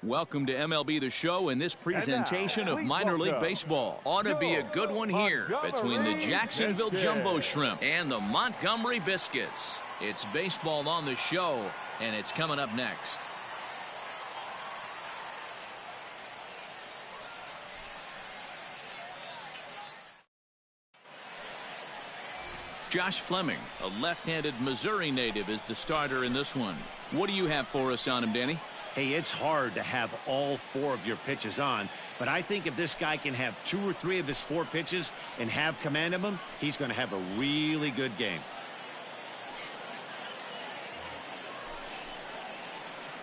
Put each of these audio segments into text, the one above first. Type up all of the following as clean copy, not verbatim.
Welcome to MLB The Show in this presentation of minor league baseball. Ought to be a good one here between the Jacksonville Jumbo Shrimp and the Montgomery Biscuits. It's baseball on the show, and it's coming up next. Josh Fleming, a left-handed Missouri native, is the starter in this one. What do you have for us on him, Danny? Hey, it's hard to have all 4 of your pitches on, but I think if this guy can have 2 or 3 of his 4 pitches and have command of them, he's going to have a really good game.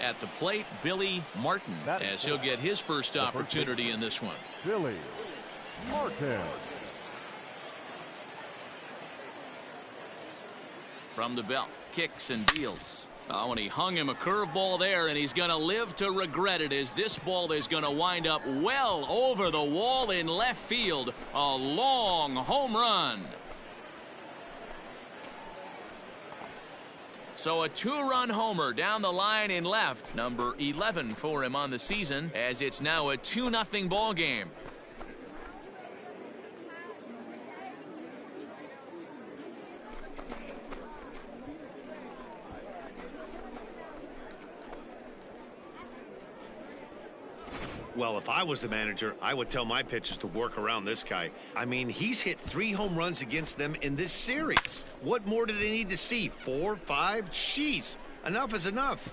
At the plate, Billy Martin, as he'll get his first opportunity in this one. Billy Martin. From the belt, kicks and deals. Oh, and he hung him a curveball there, and he's going to live to regret it, as this ball is going to wind up well over the wall in left field. A long home run. So a 2-run homer down the line in left. Number 11 for him on the season, as it's now a 2-0 ball game. Well, if I was the manager, I would tell my pitchers to work around this guy. I mean, he's hit 3 home runs against them in this series. What more do they need to see? 4, 5? Jeez, enough is enough.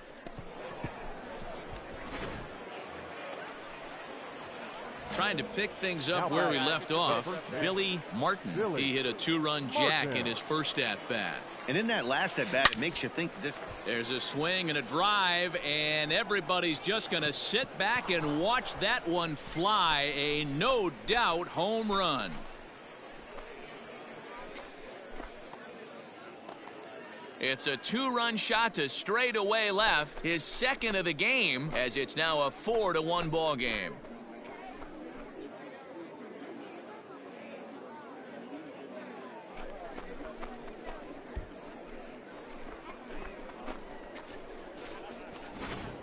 Trying to pick things up where we left off, Billy Martin. He hit a 2-run jack in his first at-bat. And in that last at-bat, it makes you think this. There's a swing and a drive, and everybody's just going to sit back and watch that one fly. A no-doubt home run. It's a 2-run shot to straightaway left, his second of the game, as it's now a 4-1 ball game.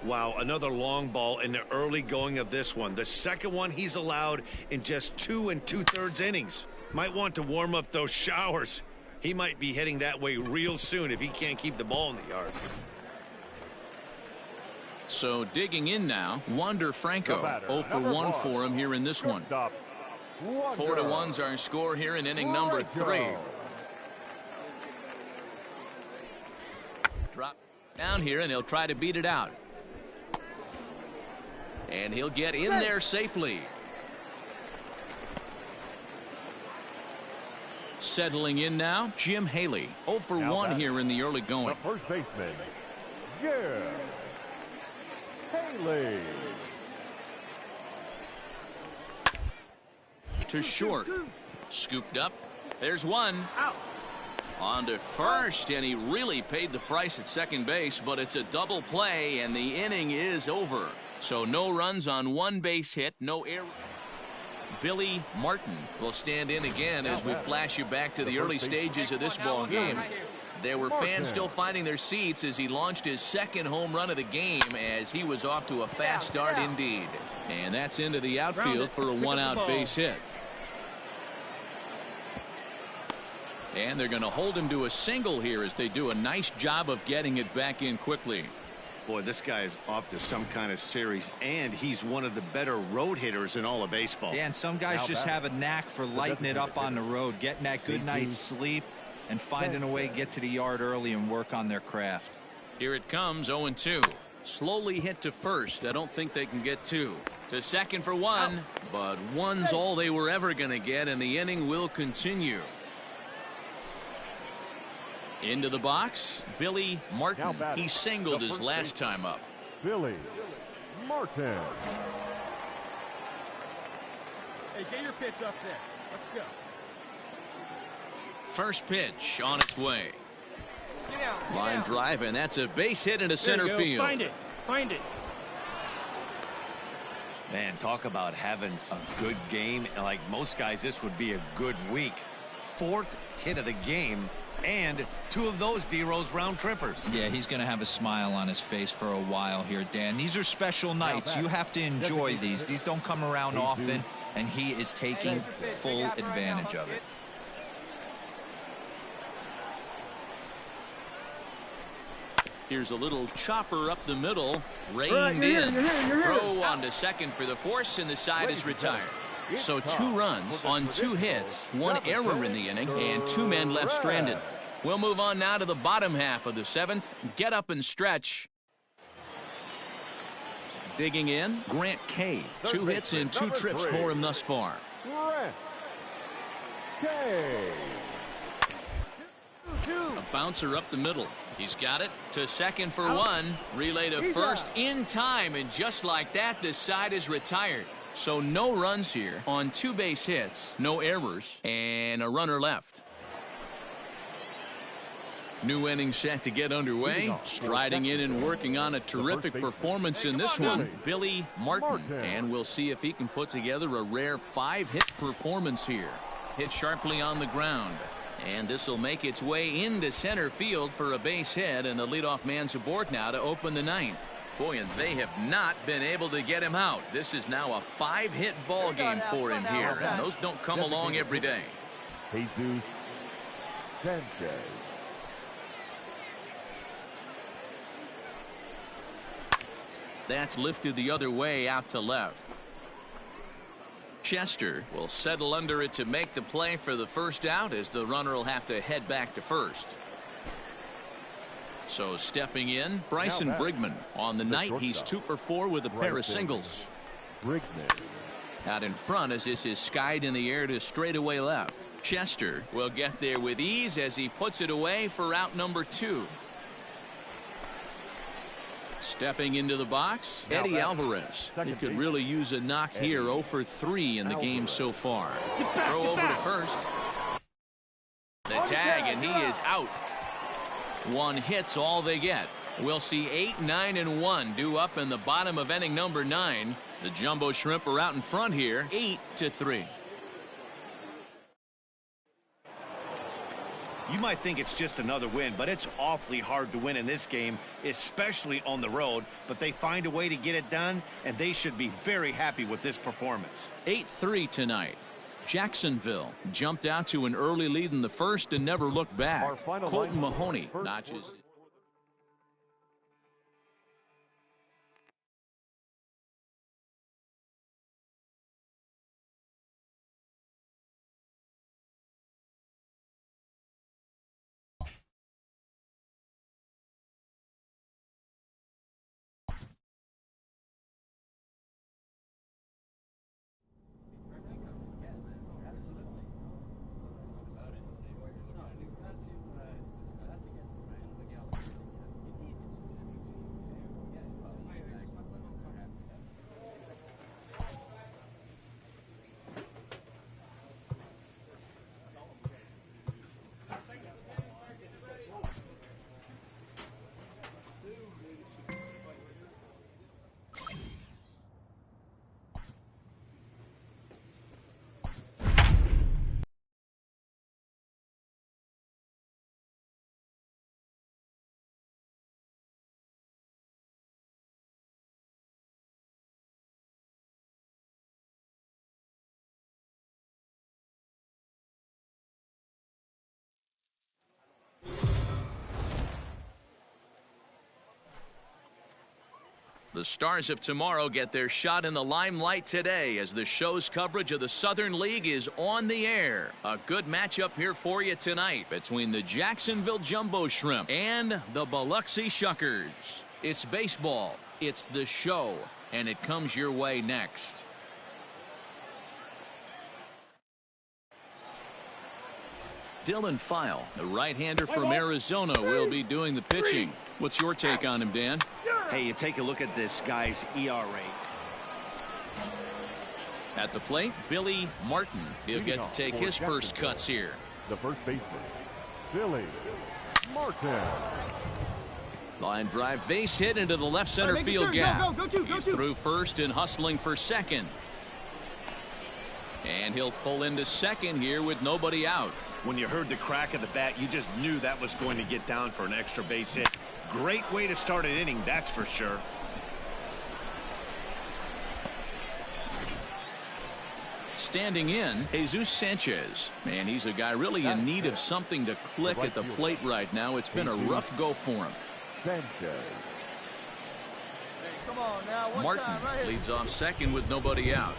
Wow, another long ball in the early going of this one. The second one he's allowed in just 2 2/3 innings. Might want to warm up those showers. He might be heading that way real soon if he can't keep the ball in the yard. So digging in now, Wander Franco. 0 for 1 for him here in this one. 4-1's our score here in inning number 3. Drop down here, and he'll try to beat it out. And he'll get in there safely. Settling in now, Jim Haley. 0 for 1 here in the early going. The first baseman, Jim Haley. To short. Scooped up. There's one. Out. On to first, and he really paid the price at second base, but it's a double play, and the inning is over. So no runs on 1 base hit, no error. Billy Martin will stand in again as we flash you back to the early stages of this ball game. There were fans still finding their seats as he launched his second home run of the game, as he was off to a fast start indeed. And that's into the outfield for a 1-out base hit. And they're going to hold him to a single here as they do a nice job of getting it back in quickly. Boy, this guy is off to some kind of series, and he's one of the better road hitters in all of baseball. Yeah, and some guys just have a knack for lighting it up on the road, getting that good night's sleep, and finding a way to get to the yard early and work on their craft. Here it comes, 0-2. Slowly hit to first. I don't think they can get 2. To second for 1, but 1's all they were ever going to get, and the inning will continue. Into the box, Billy Martin. He singled his last time up. Billy Martin. Hey, get your pitch up there. Let's go. First pitch on its way. Line drive, and that's a base hit into center field. Find it. Find it. Man, talk about having a good game. Like most guys, this would be a good week. 4th hit of the game. and 2 of those D-Rose round trippers. Yeah, he's going to have a smile on his face for a while here, Dan. These are special nights. You have to enjoy these. These don't come around often, and he is taking full advantage of it. Here's a little chopper up the middle, reined in. Throw on to second for the force, and the side is retired. So 2 runs on 2 hits, 1 error in the inning, and 2 men left stranded. We'll move on now to the bottom half of the 7th. Get up and stretch. Digging in, Grant K. 2 hits and 2 trips for him thus far. A bouncer up the middle. He's got it to second for 1. Relay to first in time, and just like that, the side is retired. So no runs here on 2 base hits, no errors, and a runner left. New inning set to get underway. Striding in and working on a terrific performance in this one, Billy Martin. And we'll see if he can put together a rare 5-hit performance here. Hit sharply on the ground. And this will make its way into center field for a base hit, and the leadoff man's aboard now to open the 9th. Boy, and they have not been able to get him out. This is now a 5-hit ball game for him here, and those don't come along every day. Jesus Sanchez. That's lifted the other way out to left. Chester will settle under it to make the play for the first out, as the runner will have to head back to first. So stepping in, Bryson Brigman. On the night, he's 2 for 4 with a pair of singles. Out in front as this is skied in the air to straightaway left. Chester will get there with ease as he puts it away for out number 2. Stepping into the box, Eddie Alvarez. He could really use a knock here. 0 for 3 in the game so far. Throw over to first. The tag, and he is out. 1 hit's all they get. We'll see 8, 9, and 1 due up in the bottom of inning number 9. The Jumbo Shrimp are out in front here, 8-3. You might think it's just another win, but it's awfully hard to win in this game, especially on the road. But they find a way to get it done, and they should be very happy with this performance. 8-3 tonight. Jacksonville jumped out to an early lead in the first and never looked back. Colton Mahoney notches. The Stars of tomorrow get their shot in the limelight today as the show's coverage of the Southern League is on the air. A good matchup here for you tonight between the Jacksonville Jumbo Shrimp and the Biloxi Shuckers. It's baseball, it's the show, and it comes your way next. Dylan File, the right-hander from Arizona, will be doing the pitching. What's your take on him, Dan? Hey, you take a look at this guy's ERA. At the plate, Billy Martin. He'll get to take his first cuts here. The first baseman, Billy Martin. Line drive base hit into the left center field gap. He's through first and hustling for second. And he'll pull into second here with nobody out. When you heard the crack of the bat, you just knew that was going to get down for an extra base hit. Great way to start an inning, that's for sure. Standing in, Jesus Sanchez. Man, he's a guy really in need of something to click at the plate right now. It's been a rough go for him. Sanchez. Come on now, one Martin time, right here. leads off second with nobody out.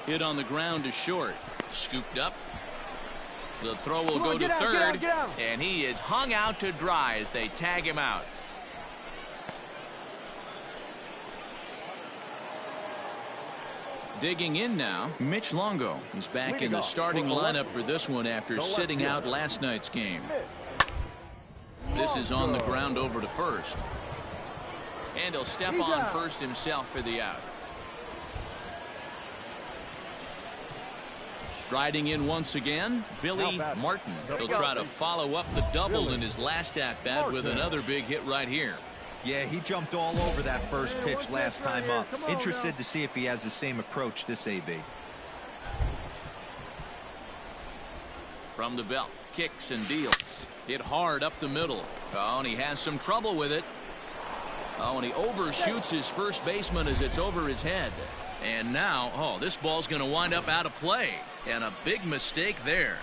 Hit on the ground to short. Scooped up. The throw will go to third. Get out. And he is hung out to dry as they tag him out. Digging in now, Mitch Longo. He's back in the starting lineup for this one after sitting out last night's game. This is on the ground over to first. And he'll step on first himself for the out. Striding in once again, Billy Martin. He'll try to follow up the double in his last at-bat with another big hit right here. Yeah, he jumped all over that first pitch last time up. Interested to see if he has the same approach this AB. From the belt, kicks and deals. Hit hard up the middle. Oh, and he has some trouble with it. Oh, and he overshoots his first baseman as it's over his head. And now, oh, this ball's going to wind up out of play. And a big mistake there.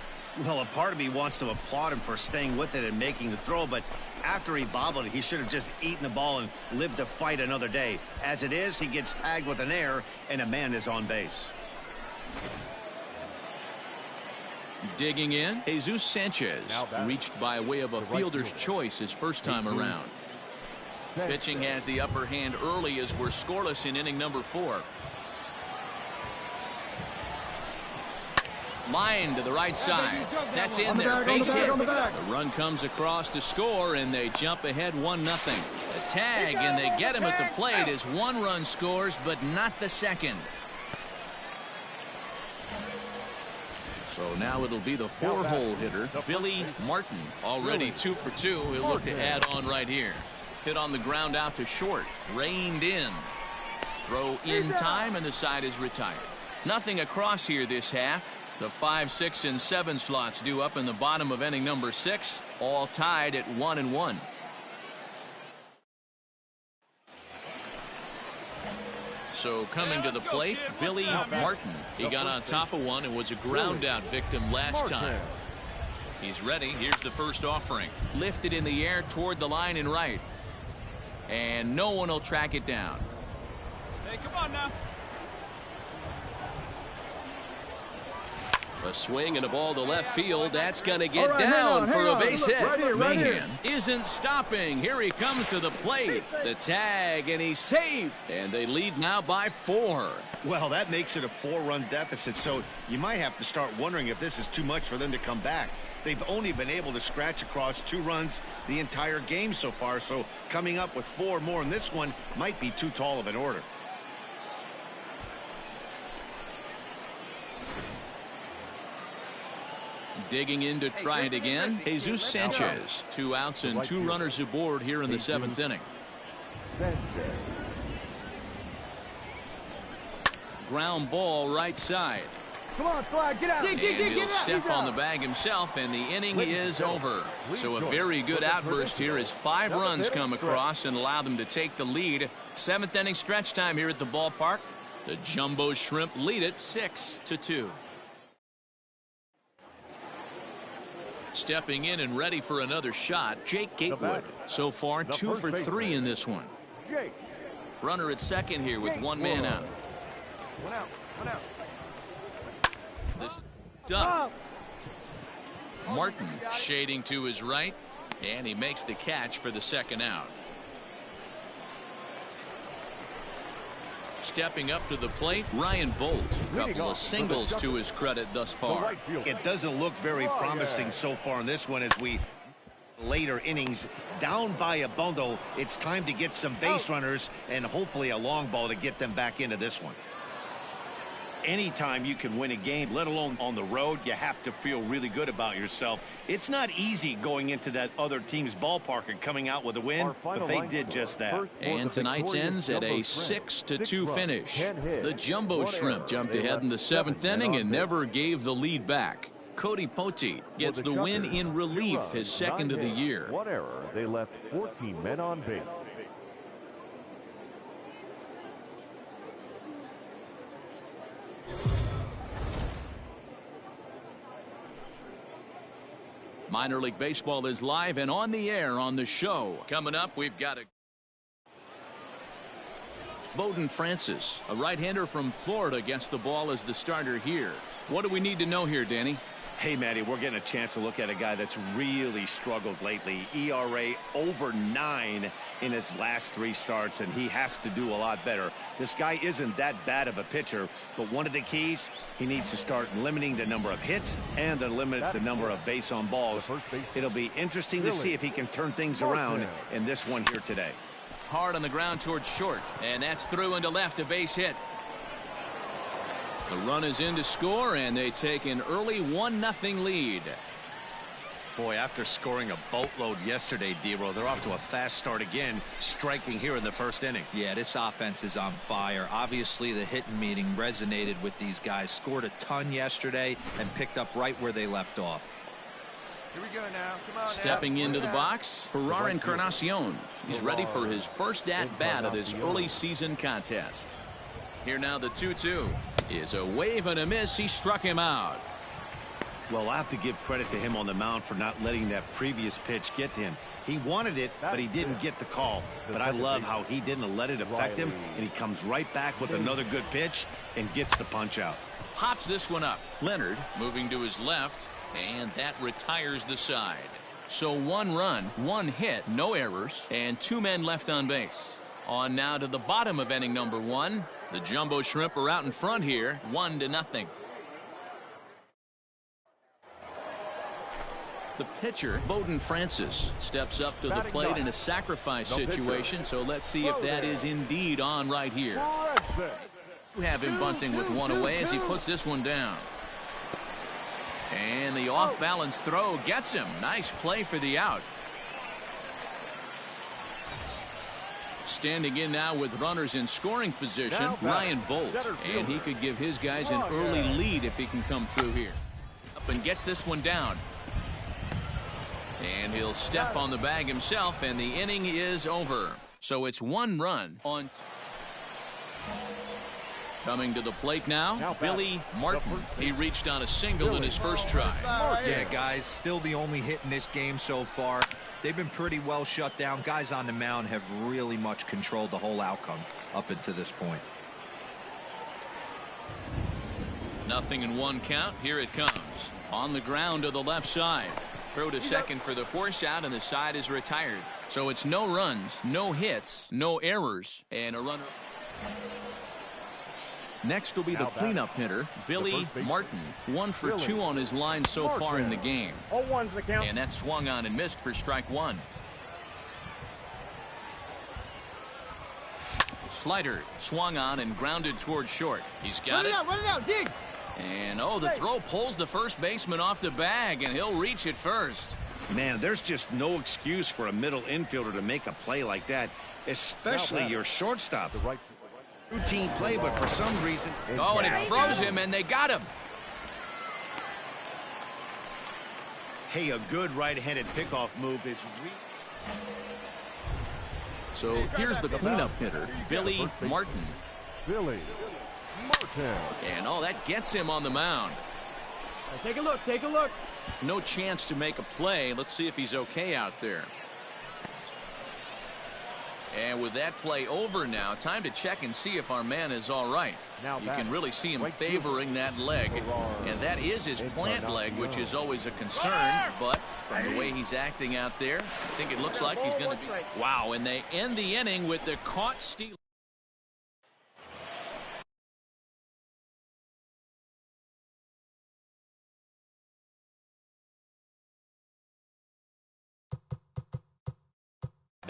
Well, a part of me wants to applaud him for staying with it and making the throw, but after he bobbled it, he should have just eaten the ball and lived to fight another day. As it is, he gets tagged with an error, and a man is on base. Digging in, Jesus Sanchez, reached by way of a fielder's choice his first time around. Pitching has the upper hand early as we're scoreless in inning number 4. Line to the right side. That's in there. Base hit. The run comes across to score, and they jump ahead 1-0. A tag, and they get him at the plate as one run scores, but not the second. So now it'll be the 4-hole hitter, Billy Martin. Already 2 for 2. He'll look to add on right here. Hit on the ground out to short. Reined in. Throw in time, and the side is retired. Nothing across here this half. The 5, 6, and 7 slots due up in the bottom of inning number 6, all tied at 1-1. So coming to the plate, Billy Martin. He got on top of one and was a ground out victim last time. He's ready. Here's the first offering. Lifted in the air toward the line and right. And no one will track it down. Hey, come on now. A swing and a ball to left field. That's going to get down for a base hit. Mahan isn't stopping. Here he comes to the plate. The tag, and he's safe. And they lead now by 4. Well, that makes it a 4-run deficit, so you might have to start wondering if this is too much for them to come back. They've only been able to scratch across 2 runs the entire game so far, so coming up with 4 more in this one might be too tall of an order. Digging in to try it again, Jesus Sanchez. 2 outs and 2 runners aboard here in the 7th inning. Ground ball right side. Come on, Slide, get out. And he'll step on the bag himself, and the inning is over. So a very good outburst here as 5 runs come across and allow them to take the lead. 7th inning stretch time here at the ballpark. The Jumbo Shrimp lead it 6-2. Stepping in and ready for another shot, Jake Gatewood. So far, 2 for 3 in this one. Runner at second here with 1 man out. One out. This is done. Martin shading to his right, and he makes the catch for the 2nd out. Stepping up to the plate, Ryan Bolt. A couple of singles to his credit thus far. It doesn't look very promising so far in this one as we later innings down by a bundle. It's time to get some base runners and hopefully a long ball to get them back into this one. Anytime you can win a game, let alone on the road, you have to feel really good about yourself. It's not easy going into that other team's ballpark and coming out with a win, but they did just that. And tonight's ends at a 6-2 finish. The Jumbo Shrimp jumped ahead in the 7th inning and never gave the lead back. Cody Poteet gets the win in relief, his second of the year. One error. They left 14 men on base. Minor League Baseball is live and on the air on the show. Coming up, we've got a Bowden Francis, a right-hander from Florida, gets the ball as the starter here. What do we need to know here, Danny? Hey, Matty, we're getting a chance to look at a guy that's really struggled lately. ERA over 9 in his last 3 starts, and he has to do a lot better. This guy isn't that bad of a pitcher, but one of the keys, he needs to start limiting the number of hits and to limit the number of base on balls. It'll be interesting to see if he can turn things around in this one here today. Hard on the ground towards short, and that's through into left, a base hit. The run is in to score, and they take an early 1-0 lead. Boy, after scoring a boatload yesterday, D-Row, they're off to a fast start again, striking here in the first inning. Yeah, this offense is on fire. Obviously, the hitting meeting resonated with these guys. Scored a ton yesterday and picked up right where they left off. Here we go now. Come on. Stepping into the box, Ferrar Encarnacion. He's ready for his first at-bat of this early season contest. Here now the 2-2 is a wave and a miss. He struck him out. Well, I have to give credit to him on the mound for not letting that previous pitch get to him. He wanted it, but he didn't get the call. But I love how he didn't let it affect him, and he comes right back with another good pitch and gets the punch out. Pops this one up. Leonard moving to his left, and that retires the side. So 1 run, 1 hit, no errors, and 2 men left on base. On now to the bottom of inning number 1. The Jumbo Shrimp are out in front here, 1-0. The pitcher, Bowden Francis, steps up to the plate in a sacrifice situation, so let's see if that is indeed on right here. We have him bunting with 1 away as he puts this one down. And the off-balance throw gets him. Nice play for the out. Standing in now with runners in scoring position, Ryan Bolt. And he could give his guys an early lead if he can come through here. Up and gets this one down. And he'll step on the bag himself, and the inning is over. So it's 1 run on. Coming to the plate now, Billy Martin. He reached on a single in his first try. Yeah, guys, still the only hit in this game so far. They've been pretty well shut down. Guys on the mound have really much controlled the whole outcome up until this point. 0-1 count. Here it comes. On the ground to the left side. Throw to second for the force out, and the side is retired. So it's no runs, no hits, no errors, and a runner. Next will be the cleanup hitter, Billy Martin. 1 for 2 on his line so far in the game. And that swung on and missed for strike 1. Slider swung on and grounded towards short. He's got it. Run it out, dig. And the throw pulls the first baseman off the bag, and he'll reach it first. Man, there's just no excuse for a middle infielder to make a play like that, especially your shortstop. Routine play, but for some reason. And it froze him, and they got him. Hey, a good right-handed pickoff move is. So here's the cleanup hitter, Billy Martin. Billy Martin. And that gets him on the mound. Take a look. Take a look. No chance to make a play. Let's see if he's okay out there. And with that play over now, time to check and see if our man is all right. You can really see him favoring that leg. And that is his plant leg, which is always a concern. But from the way he's acting out there, I think it looks like he's going to be. Wow, and they end the inning with the caught steal.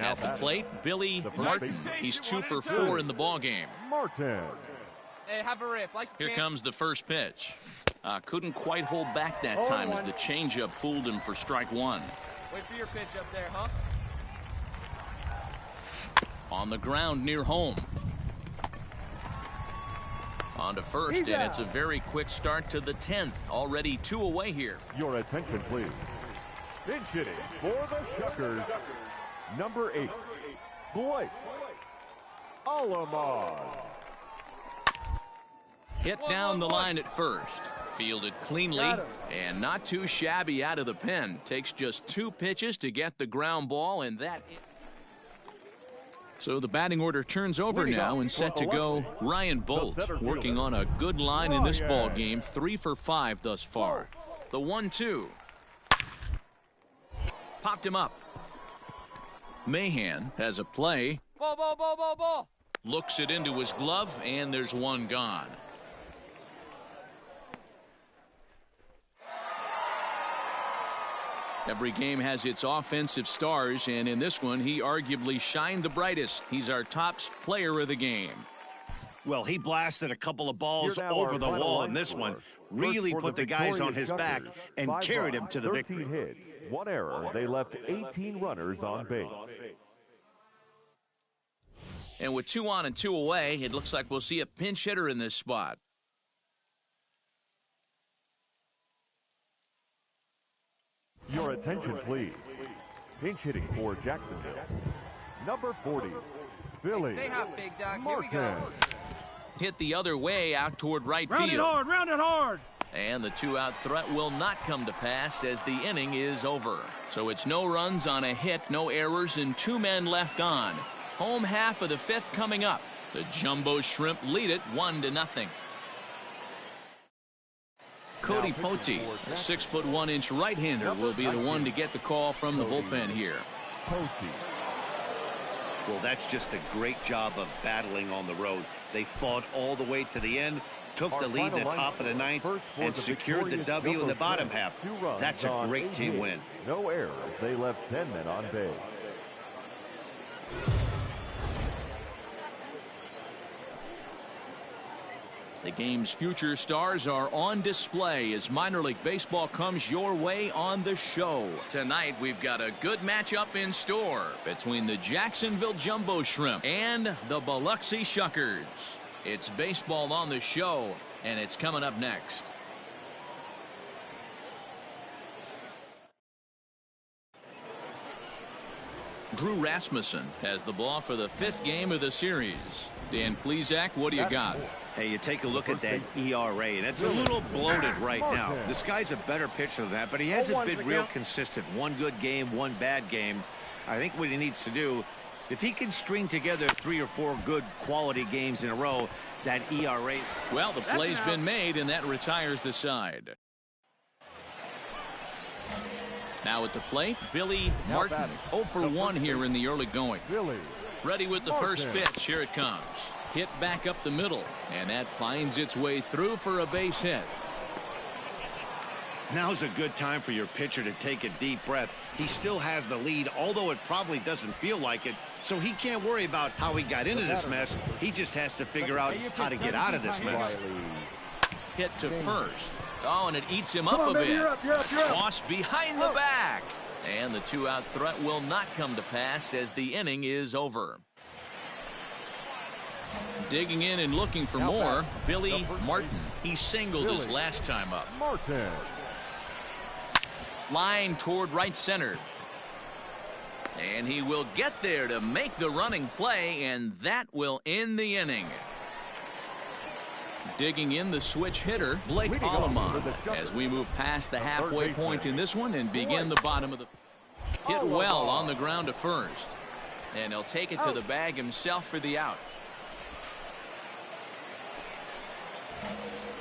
At the plate, Billy Martin. He's 2 for 4 in the ballgame. Martin. Hey, have a riff. Like Here comes the first pitch. Couldn't quite hold back that time as the changeup fooled him for strike one. Wait for your pitch up there, huh? On the ground near home. On to first, and it's a very quick start to the 10th. Already 2 away here. Your attention, please. Pinch hitting for the Shuckers, number 8, Blake Alomar. Hit down the line at first. Fielded cleanly and not too shabby out of the pen. Takes just 2 pitches to get the ground ball, and that. So the batting order turns over now and set to go Ryan Bolt, working on a good line in this ball game. 3 for 5 thus far. The 1-2. Popped him up. Mahan has a play. Ball. Looks it into his glove, and there's one gone. Every game has its offensive stars, and in this one, he arguably shined the brightest. He's our top player of the game. Well, he blasted a couple of balls over the wall in this one. Really put the guys on his back and carried him to the victory. 13 hits, 1 error. They left 18 runners on base. And with 2 on and 2 away, it looks like we'll see a pinch hitter in this spot. Your attention, please. Pinch hitting for Jacksonville, number 40, Billy Stay hot, big dog. Martin. Here we go. Hit the other way out toward right Round it field. hard, round it hard. And the 2-out threat will not come to pass as the inning is over. So it's no runs on a hit, no errors, and 2 men left on. Home half of the 5th coming up. The Jumbo Shrimp lead it 1-0. Cody Potey, a 6'1" right-hander, will be the one to get the call from the bullpen here. Well, that's just a great job of battling on the road. They fought all the way to the end, took the lead in the top of the 9th, and secured the W in the bottom half. That's a great team win. No errors. They left 10 men on base. The game's future stars are on display as minor league baseball comes your way on the show. Tonight, we've got a good matchup in store between the Jacksonville Jumbo Shrimp and the Biloxi Shuckers. It's baseball on the show, and it's coming up next. Drew Rasmussen has the ball for the 5th game of the series. Dan Plesac, what do you got? Hey, you take a look at that ERA, and it's a little bloated right now. This guy's a better pitcher than that, but he hasn't been real consistent. 1 good game, 1 bad game. I think what he needs to do, if he can string together 3 or 4 good quality games in a row, that ERA. Well, the play's been made, and that retires the side. Now at the plate, Billy Martin. 0 for 1 here in the early going. Ready with the first pitch. Here it comes. Hit back up the middle, and that finds its way through for a base hit. Now's a good time for your pitcher to take a deep breath. He still has the lead, although it probably doesn't feel like it, so he can't worry about how he got into this mess. He just has to figure out how to get out of this mess. Hit to first. Oh, and it eats him up a bit. You're up. Toss behind the back. And the 2-out threat will not come to pass as the inning is over. Digging in and looking for more, Billy Martin. He singled his last time up. Line toward right center. And he will get there to make the running play, and that will end the inning. Digging in the switch hitter, Blake Alomar, as we move past the halfway point in this one and begin the bottom of the. Hit well on the ground to first. And he'll take it to the bag himself for the out.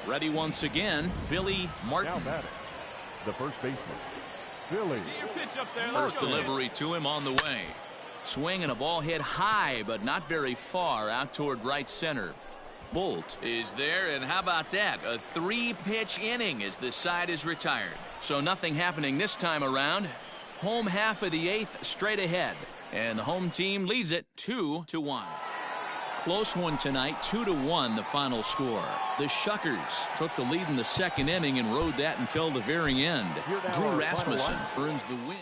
Ready once again, Billy Martin. The first baseman, Billy. First delivery to him on the way. Swing and a ball hit high, but not very far out toward right center. Bolt is there, and how about that? A 3-pitch inning as the side is retired. So nothing happening this time around. Home half of the 8th straight ahead, and the home team leads it 2-1. Close one tonight, 2-1 the final score. The Shuckers took the lead in the second inning and rode that until the very end. Drew Rasmussen earns the win.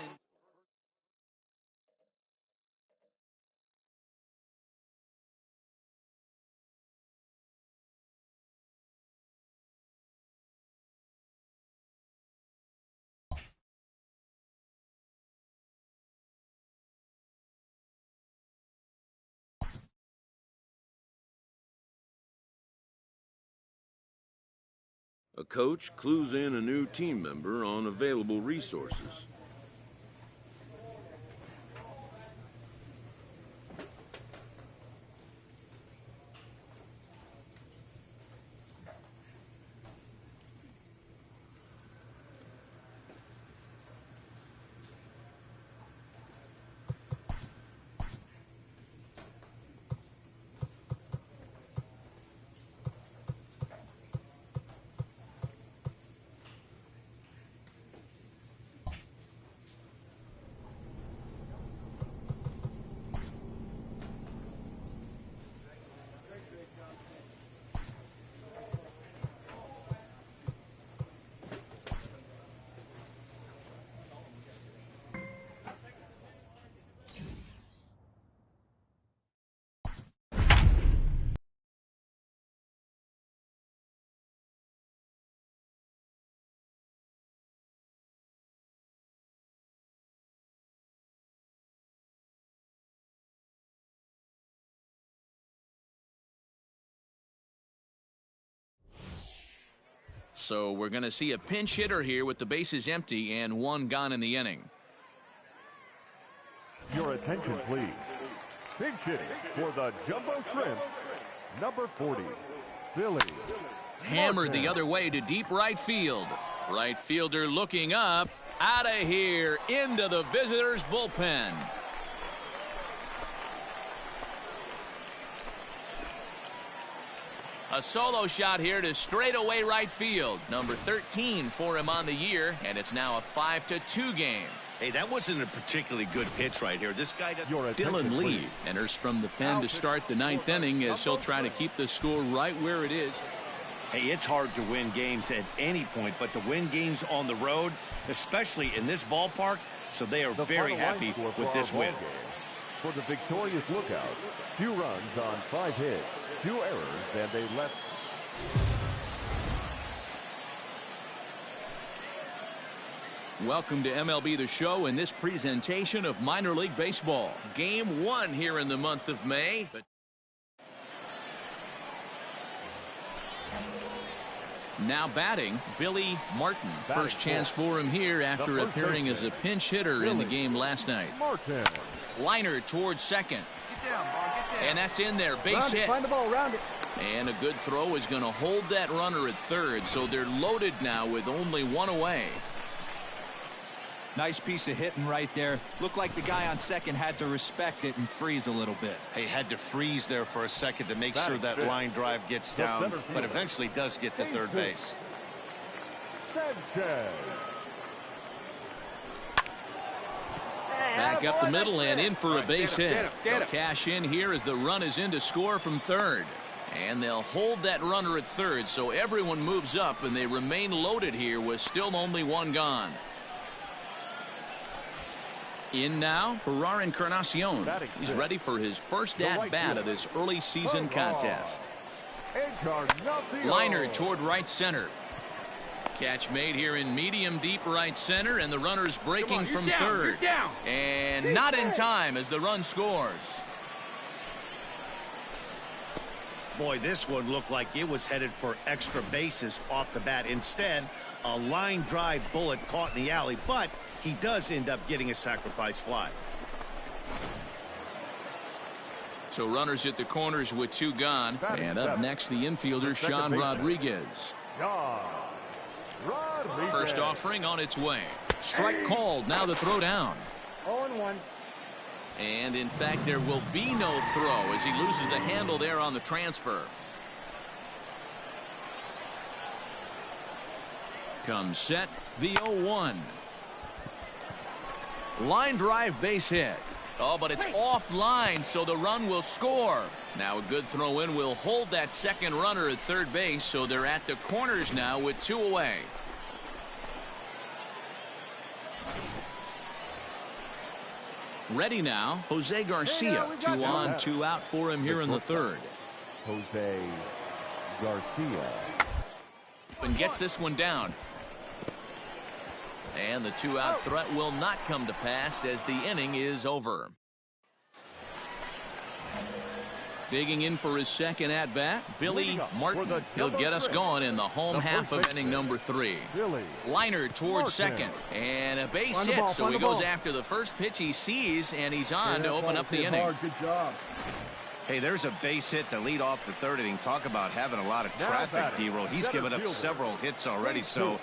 A coach clues in a new team member on available resources. So we're going to see a pinch hitter here with the bases empty and one gone in the inning. Your attention, please. Pinch hitting for the Jumbo Shrimp, number 40, Billy. Hammered the other way to deep right field. Right fielder looking up. Out of here into the visitors' bullpen. A solo shot here to straightaway right field. Number 13 for him on the year, and it's now a 5-2 game. Hey, that wasn't a particularly good pitch right here. This guy doesn't. Dylan Lee enters from the pen to start the ninth inning as he'll try to keep the score right where it is. Hey, it's hard to win games at any point, but to win games on the road, especially in this ballpark, so they are very happy with this win. For the victorious Lookout, 2 runs on 5 hits, 2 errors, and a left. Welcome to MLB The Show in this presentation of minor league baseball. Game 1 here in the month of May. Now batting, Billy Martin. First chance for him here after appearing as a pinch hitter in the game last night. Liner towards second. Get down, ball, get down. And that's in there. Base hit. Find the ball around it. And a good throw is going to hold that runner at third, so they're loaded now with only one away. Nice piece of hitting right there. Looked like the guy on second had to respect it and freeze a little bit. He had to freeze there for a second to make sure that line drive gets down, but eventually does get to third base. Back up the middle and in for a base hit. They'll cash in here as the run is in to score from third. And they'll hold that runner at third, so everyone moves up and they remain loaded here with still only one gone. In now, Gerard Encarnacion. He's ready for his first at-bat of this early season contest. Liner toward right center. Catch made here in medium deep right center, and the runner's breaking from third. And not in time as the run scores. Boy, this one looked like it was headed for extra bases off the bat. Instead, a line drive bullet caught in the alley, but he does end up getting a sacrifice fly. So runners at the corners with 2 gone. And up next, the infielder, Sean Rodriguez. First offering on its way. Strike called. Now the throw down. 0-1. And in fact, there will be no throw as he loses the handle there on the transfer. Comes set, the 0-1. Line drive base hit. Oh, but it's offline, so the run will score. Now a good throw in will hold that second runner at third base, so they're at the corners now with 2 away. Ready now, Jose Garcia. 2 on, 2 out for him here in the third. Jose Garcia. And gets this one down. And the 2-out threat will not come to pass as the inning is over. Digging in for his second at-bat, Billy Martin. He'll get us going in the home half of inning number 3. Liner towards second. And a base hit, so he goes after the first pitch he sees, and he's on to open up the inning. Good job. Hey, there's a base hit to lead off the third inning. Talk about having a lot of traffic, D-Roll. He's given up several hits already, so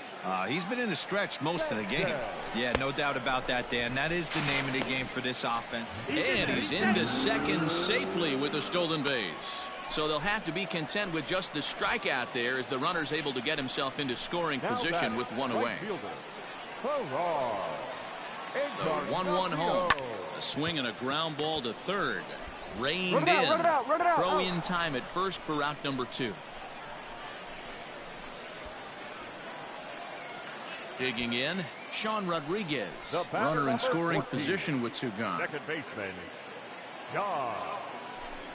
he's been in the stretch most of the game. Yeah, no doubt about that, Dan. That is the name of the game for this offense. And he's into second safely with a stolen base. So they'll have to be content with just the strikeout there as the runner's able to get himself into scoring position with 1 away. The 1-1 home. A swing and a ground ball to third. Reined in. Throw in time at first for route number 2. Digging in, Sean Rodriguez. Runner in scoring position with 2 gone. Second baseman, Sean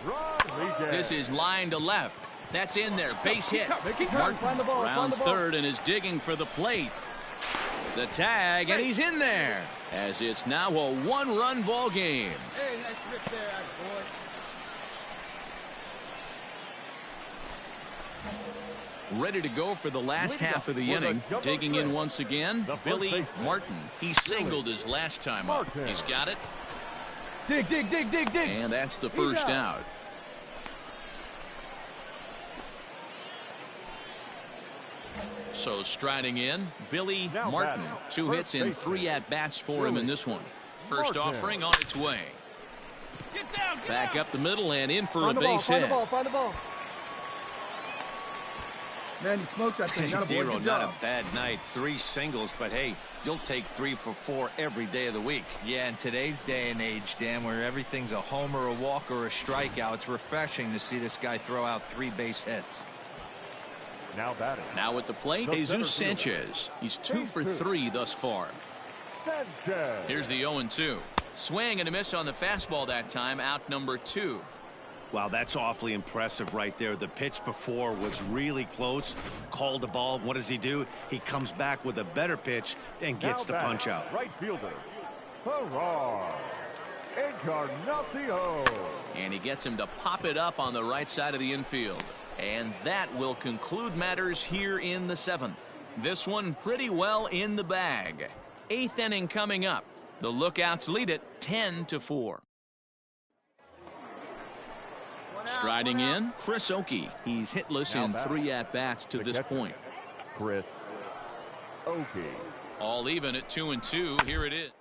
Rodriguez. This is line to left. That's in there. Base hit. Martin rounds third and is digging for the plate. The tag, and he's in there. As it's now a 1-run ball game. Hey, nice rip there, boy. Ready to go for the last half of the inning. Digging in once again, Billy Martin. He singled his last time up. He's got it. Dig, dig, dig, dig, dig. And that's the first out. So striding in, Billy Martin. 2 hits in 3 at-bats for him in this one. First offering on its way. Back up the middle and in for a base hit. Find the ball. Man, you smoked that thing. Got a boy. Good Not job. a bad night. 3 singles, but hey, you'll take 3 for 4 every day of the week. Yeah, in today's day and age, Dan, where everything's a homer, a walk, or a strikeout, it's refreshing to see this guy throw out 3 base hits. Now batting. Now at the plate, Jesus Sanchez. He's 2 for 3 thus far. Sanchez. Here's the 0-2. Swing and a miss on the fastball that time. Out number 2. Wow, that's awfully impressive right there. The pitch before was really close. Called the ball. What does he do? He comes back with a better pitch and gets the punch out. Right fielder, Gerard Encarnacion. And he gets him to pop it up on the right side of the infield. And that will conclude matters here in the 7th. This one pretty well in the bag. 8th inning coming up. The Lookouts lead it 10-4. Striding in, Chris Oakey. He's hitless in 3 at-bats to this point. Chris Oakey. All even at 2-2. Here it is.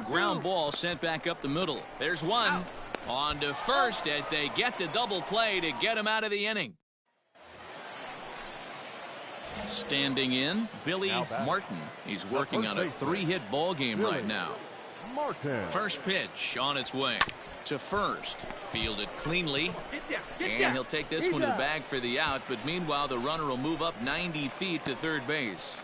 Ground ball sent back up the middle. There's one. On to first as they get the double play to get him out of the inning. Standing in, Billy Martin. He's working on a 3-hit ball game right now. First pitch on its way to first. Fielded cleanly. And he'll take this one to the bag for the out. But meanwhile, the runner will move up 90 feet to third base.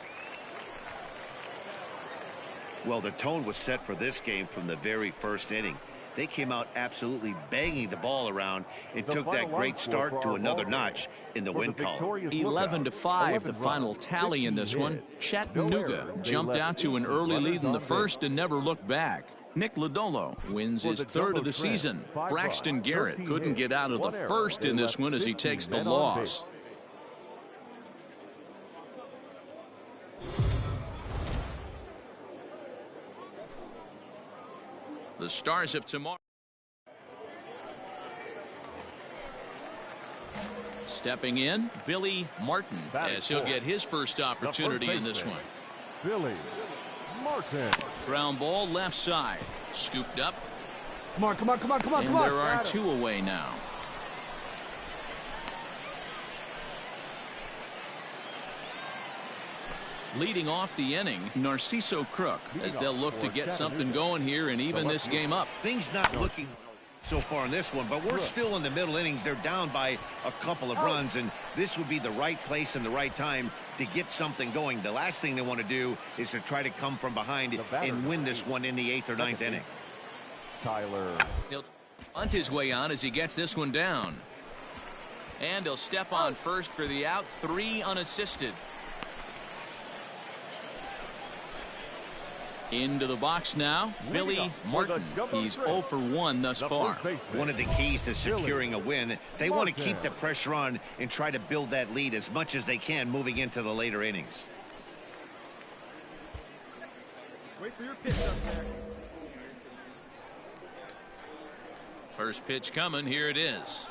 Well, the tone was set for this game from the very first inning. They came out absolutely banging the ball around and took that great start to another notch in the win column. 11-5 the final tally in this one. Chattanooga jumped out to an early lead in the first and never looked back. Nick Lodolo wins his 3rd of the season. Braxton Garrett couldn't get out of the first in this one as he takes the loss. The Stars of tomorrow. Stepping in, Billy Martin, as he'll get his first opportunity in this one. Billy Martin. Ground ball left side. Scooped up. Come on, come on, come on, come on, and come on. there are 2 away now. Leading off the inning, Narciso Crook, as they'll look to get something going here and even this game up. Things not looking so far in this one, but we're still in the middle innings. They're down by a couple of runs, and this would be the right place and the right time to get something going. The last thing they want to do is to try to come from behind and win this one in the 8th or 9th inning. Tyler. He'll bunt his way on as he gets this one down. And he'll step on first for the out, 3 unassisted. Into the box now, Billy Martin. He's 0 for 1 thus far. One of the keys to securing a win, they want to keep the pressure on and try to build that lead as much as they can moving into the later innings. Wait for your pitch up there. First pitch coming, here it is.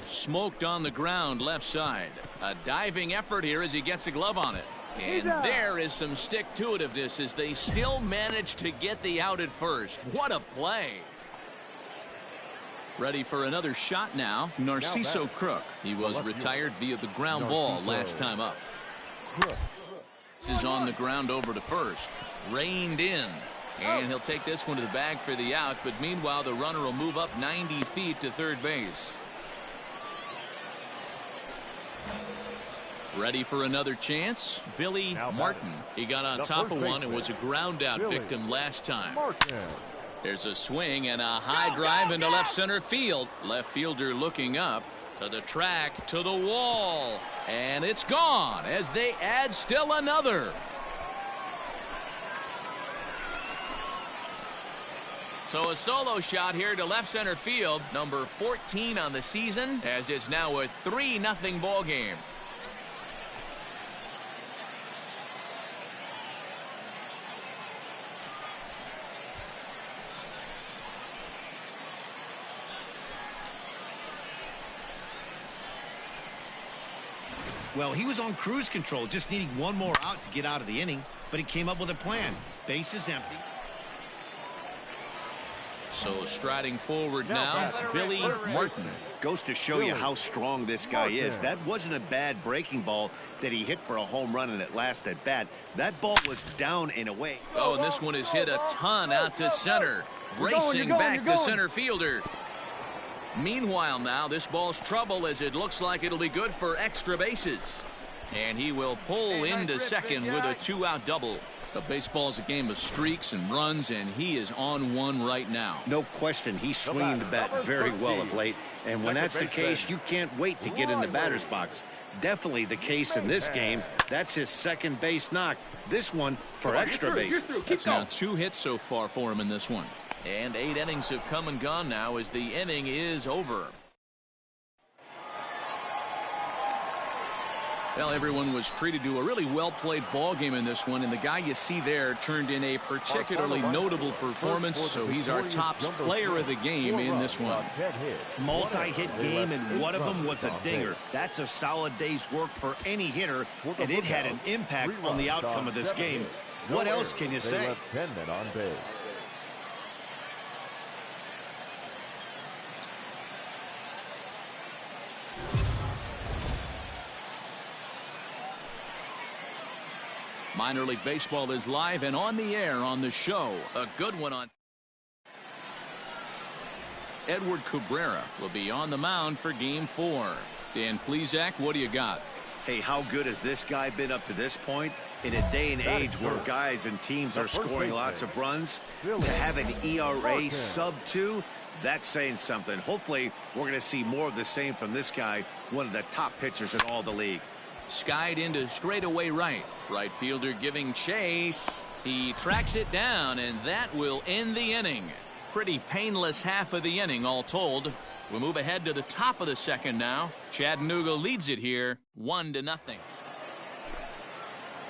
Smoked on the ground left side. A diving effort here as he gets a glove on it. And there is some stick-to-itiveness as they still manage to get the out at first. What a play. Ready for another shot now, Narciso Crook. He was retired via the ground ball last time up. This is on the ground over to first. Reined in. And he'll take this one to the bag for the out, but meanwhile the runner will move up 90 feet to third base. Ready for another chance, Billy Martin. He got on top of one and was a ground out victim last time. There's a swing and a high drive into left center field. Left fielder looking up to the track, to the wall, and it's gone as they add still another. So a solo shot here to left center field, number 14 on the season, as it's now a 3-0 ball game. Well, he was on cruise control, just needing one more out to get out of the inning, but he came up with a plan. Base is empty. So striding forward now, Billy Martin. Goes to show you how strong this guy is. That wasn't a bad breaking ball that he hit for a home run in that last at bat. That ball was down and away. Oh, and this one is hit a ton out to center. Racing back the center fielder. Meanwhile now, this ball's trouble as it looks like it'll be good for extra bases. And he will pull into second with a 2-out double. But baseball's a game of streaks and runs, and he is on one right now. No question, he's swinging the bat very well of late. And when that's the case, you can't wait to get in the batter's box. Definitely the case in this game. That's his second base knock. This one for extra bases. That's now 2 hits so far for him in this one. And 8 innings have come and gone now as the inning is over. Well, everyone was treated to a really well-played ball game in this one, and the guy you see there turned in a particularly notable performance, so he's our top player of the game in this one. Multi-hit game, and one of them was a dinger. That's a solid day's work for any hitter, and it had an impact on the outcome of this game. What else can you say? Minor League Baseball is live and on the air on the show. A good one on. Edward Cabrera will be on the mound for Game 4. Dan Plesac, what do you got? Hey, how good has this guy been up to this point? In a day and age where guys and teams are scoring lots of runs, to have an ERA sub-2, that's saying something. Hopefully, we're going to see more of the same from this guy, one of the top pitchers in all the league. Skied into straightaway right. Right fielder giving chase. He tracks it down, and that will end the inning. Pretty painless half of the inning, all told. We'll move ahead to the top of the second now. Chattanooga leads it here, 1-0.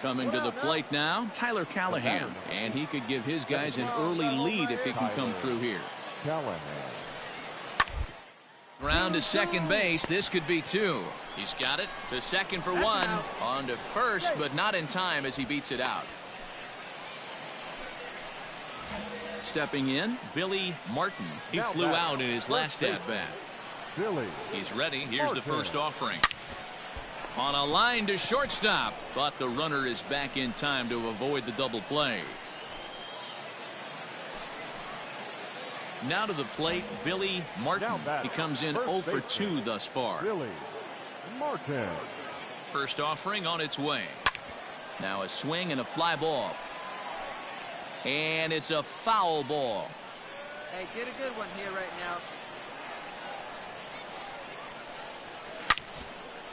Coming to the plate now, Tyler Callahan. And he could give his guys an early lead if he can come through here. Ground to second base. This could be 2. He's got it to second for 1. On to first, but not in time as he beats it out. Stepping in, Billy Martin. He flew out in his last at-bat. He's ready. Here's the first offering. On a line to shortstop, but the runner is back in time to avoid the double play. Now to the plate, Billy Martin. He comes in 0 for 2 thus far. Billy Martin. First offering on its way. Now a swing and a fly ball. And it's a foul ball. Hey, get a good one here right now.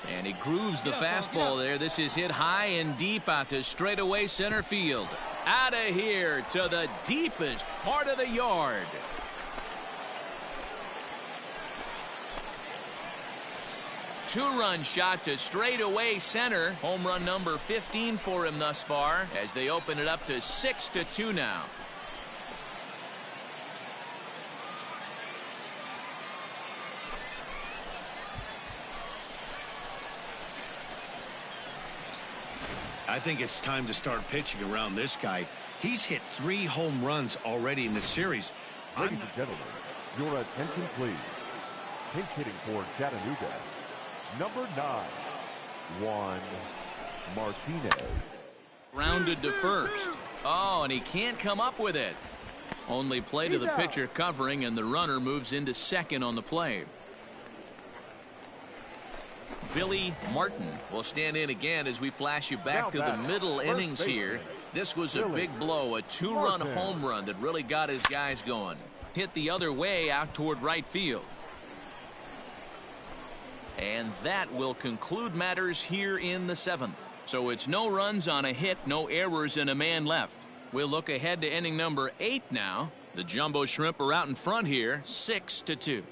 And he grooves the fastball there. This is hit high and deep out to straightaway center field. Out of here to the deepest part of the yard. Two-run shot to straightaway center. Home run number 15 for him thus far as they open it up to 6-2 now. I think it's time to start pitching around this guy. He's hit 3 home runs already in the series. Ladies and gentlemen, your attention please. Pinch hitting for Chattanooga, number 9, Juan Martinez. Rounded to first. Oh, and he can't come up with it. Only play to the pitcher covering, and the runner moves into second on the play. Billy Martin will stand in again as we flash you back to the middle innings here. This was a big blow, a 2-run home run that really got his guys going. Hit the other way out toward right field. And that will conclude matters here in the 7th. So it's no runs on a hit, no errors, and a man left. We'll look ahead to inning number 8 now. The Jumbo Shrimp are out in front here, 6-2.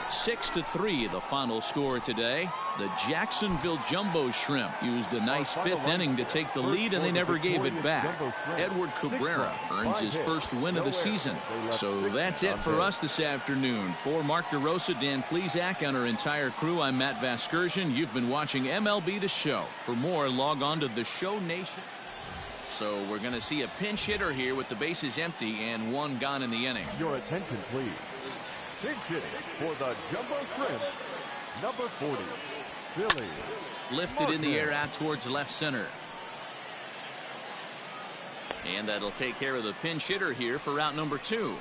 6-3 the final score today. The Jacksonville Jumbo Shrimp used a nice 5th inning to take the lead, and they never gave it back. Edward Cabrera earns his first win of the season. So that's it for us this afternoon. For Mark DeRosa, Dan Plesac, and our entire crew, I'm Matt Vasgersian. You've been watching MLB The Show. For more, log on to The Show Nation. So we're going to see a pinch hitter here with the bases empty and 1 gone in the inning. Your attention, please. Pinch hitting for the Jumbo Shrimp, number 40, Billy Lifted in the air out towards left center. And that'll take care of the pinch hitter here for route number 2.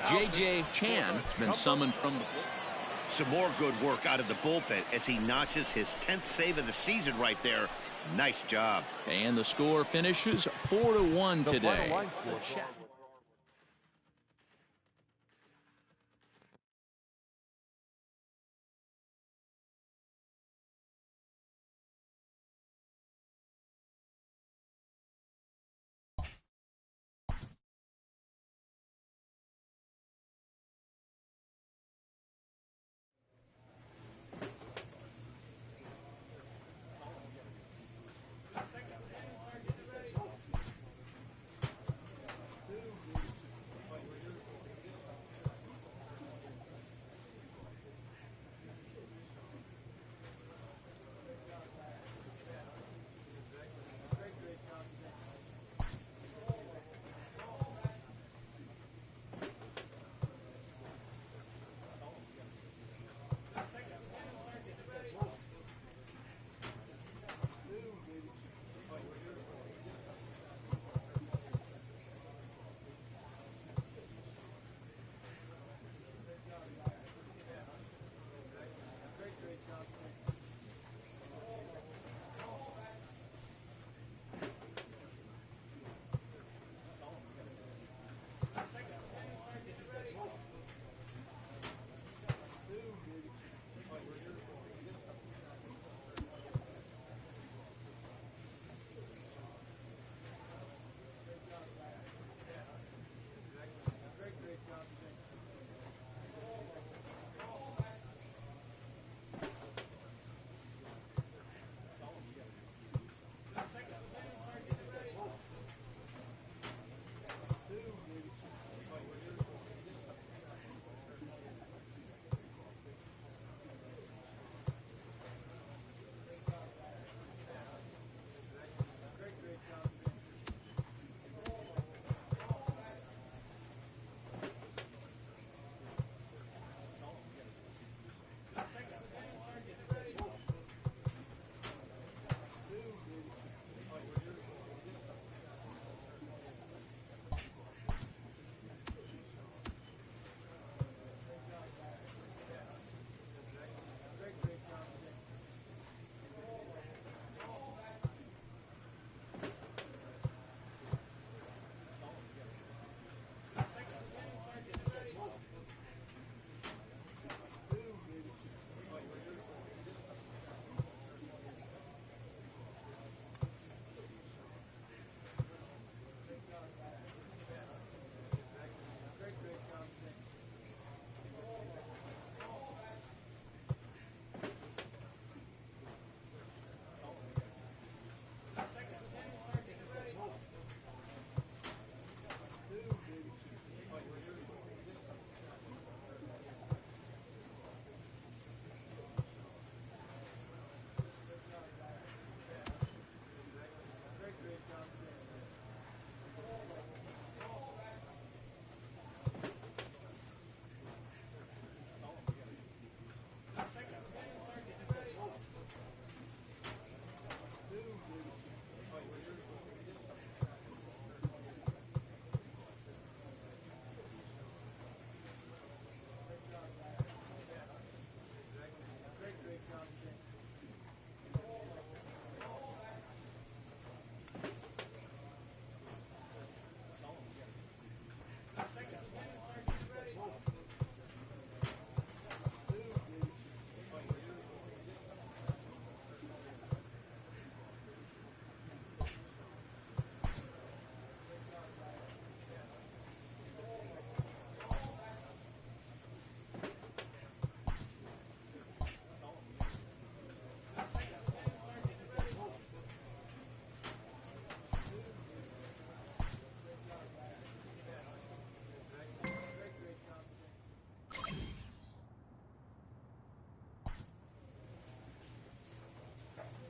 J.J. Chan has been summoned from the bullpen. Some more good work out of the bullpen as he notches his 10th save of the season right there. Nice job. And the score finishes 4-1 today.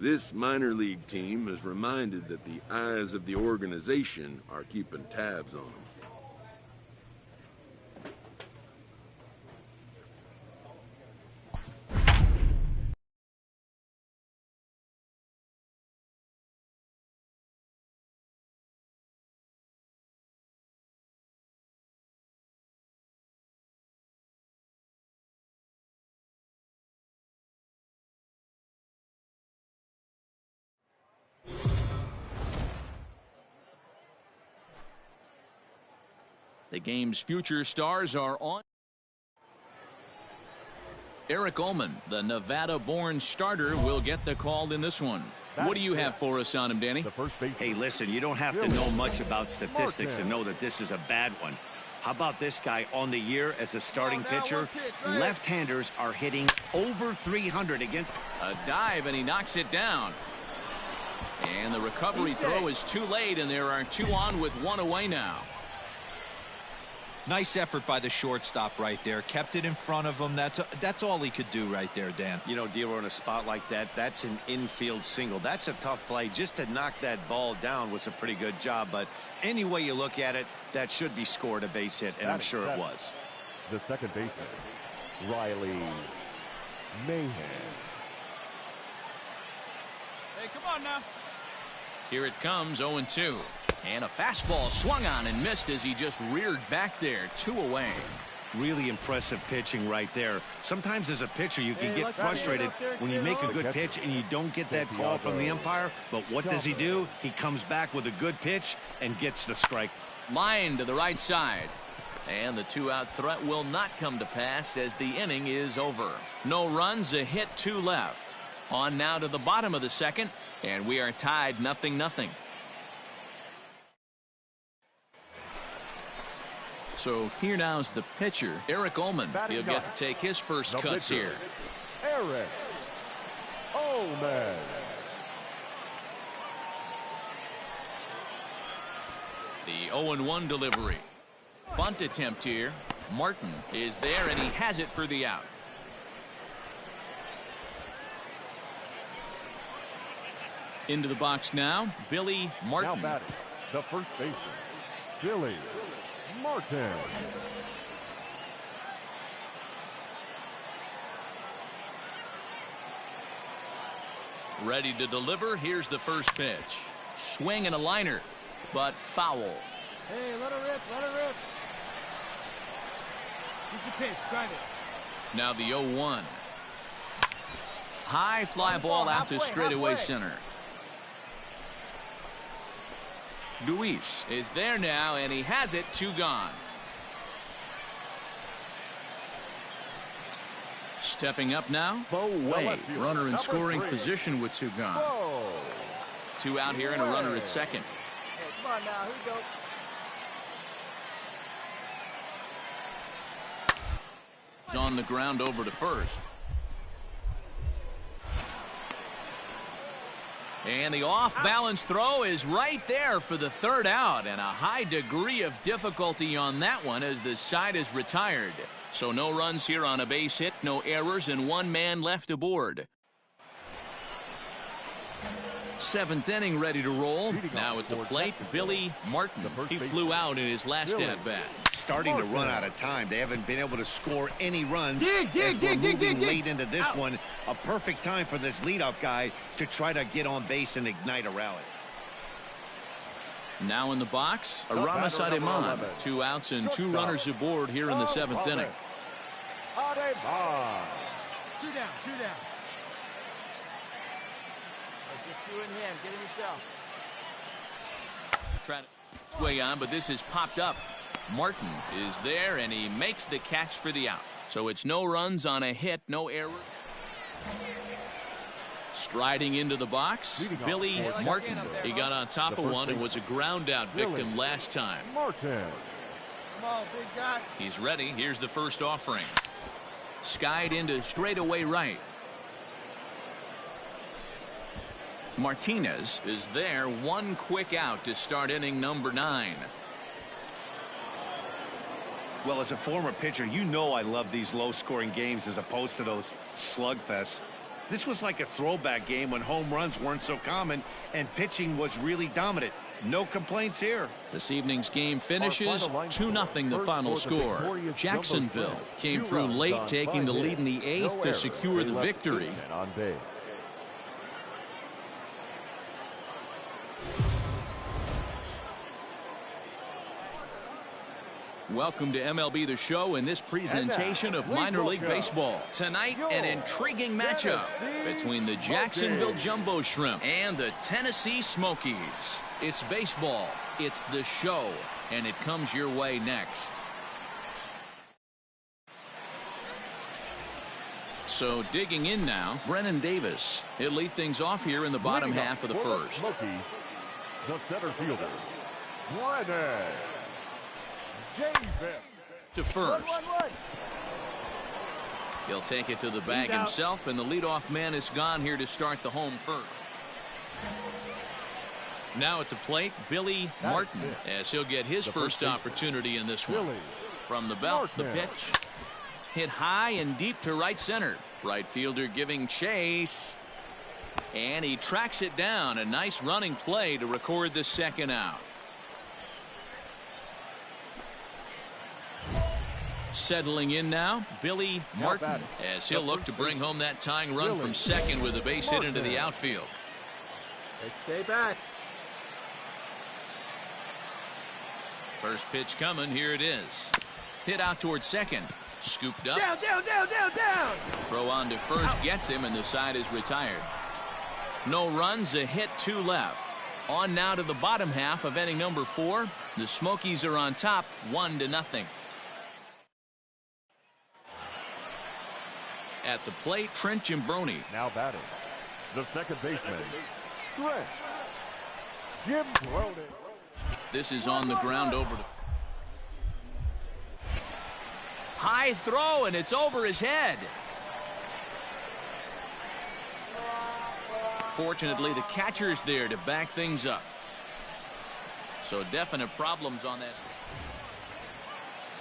This minor league team is reminded that the eyes of the organization are keeping tabs on them. The game's future stars are on. Eric Ullman, the Nevada-born starter, will get the call in this one. What do you have for us on him, Danny? Hey, listen, you don't have to know much about statistics to know that this is a bad one. How about this guy on the year as a starting pitcher? Left-handers are hitting over 300 against. A dive, and he knocks it down. And the recovery throw is too late, and there are 2 on with 1 away now. Nice effort by the shortstop right there. Kept it in front of him. That's all he could do right there, Dan. You know, Dero, in a spot like that, that's an infield single. That's a tough play. Just to knock that ball down was a pretty good job. But any way you look at it, that should be scored a base hit, and I'm sure it was. The second baseman, Riley Mahan. Hey, come on now. Here it comes, 0-2. And a fastball swung on and missed as he just reared back there, 2 away. Really impressive pitching right there. Sometimes as a pitcher you can get frustrated when you make a good pitch and you don't get that call from the umpire. But what does he do? He comes back with a good pitch and gets the strike. Line to the right side. And the 2-out threat will not come to pass as the inning is over. No runs, a hit, 2 left. On now to the bottom of the second, and we are tied 0-0. So here now's the pitcher, Eric Ullman. He'll get to take his first cuts here. Eric Ullman. The 0-1 delivery. Bunt attempt here. Martin is there, and he has it for the out. Into the box now, Billy Martin. Now batting, the first baseman, Billy Martin. Ready to deliver. Here's the first pitch. Swing and a liner, but foul. Hey, let her rip, let her rip. Get your pitch, drive it. Now the 0-1. High fly ball out to straightaway center. Luis is there now, and he has it, 2 gone. Stepping up now, Bo Way, runner in scoring position with 2 gone. 2 out here and a runner at second. Hey, come on now, here we go. He's on the ground over to first. And the off-balance throw is right there for the 3rd out, and a high degree of difficulty on that one as the side is retired. So no runs here on a base hit, no errors, and 1 man left aboard. 7th inning ready to roll. Now at the plate, Billy Martin. He flew out in his last at-bat. Starting to run out of time. They haven't been able to score any runs as we're moving late into this one. A perfect time for this leadoff guy to try to get on base and ignite a rally. Now in the box, Aramis Ademan. 2 outs and 2 runners aboard here in the 7th inning. Ademan. 2 down, 2 down. Just do it in hand, get him yourself. Try to way on, but this is popped up. Martin is there, and he makes the catch for the out. So it's no runs on a hit, no error. Striding into the box, Billy Martin. He got on top of one and was a ground out victim last time. Martin. Come on, big guy. He's ready. Here's the first offering. Skied into straightaway right. Martinez is there. 1 quick out to start inning number 9. Well, as a former pitcher, you know I love these low-scoring games as opposed to those slugfests. This was like a throwback game when home runs weren't so common and pitching was really dominant. No complaints here. This evening's game finishes 2-0 the final score. Jacksonville came through late, taking the lead in the 8th to secure the victory. Welcome to MLB The Show in this presentation of minor league baseball. Tonight, an intriguing matchup between the Jacksonville Jumbo Shrimp and the Tennessee Smokies. It's baseball, it's the show, and it comes your way next. So digging in now, Brennan Davis. He'll lead things off here in the bottom half of the first. Smokies, the center fielder, Brennan. To first. He'll take it to the bag himself, and the leadoff man is gone here to start the home first. Now at the plate, Billy Martin, as he'll get his first opportunity in this one. From the belt, the pitch. Hit high and deep to right center. Right fielder giving chase. And he tracks it down. A nice running play to record the second out. Settling in now, Billy Martin, as he'll look to bring home that tying run from second with a base hit into the outfield. Stay back. First pitch coming, here it is. Hit out towards second. Scooped up. Down. Throw on to first, gets him, and the side is retired. No runs, a hit, 2 left. On now to the bottom half of inning number 4. The Smokies are on top, 1-0. At the plate, Trent Jimbroni. Now batting, the second baseman, Trent Jimbroni. This is on the ground over to high throw, and it's over his head. Fortunately, the catcher's there to back things up. So definite problems on that.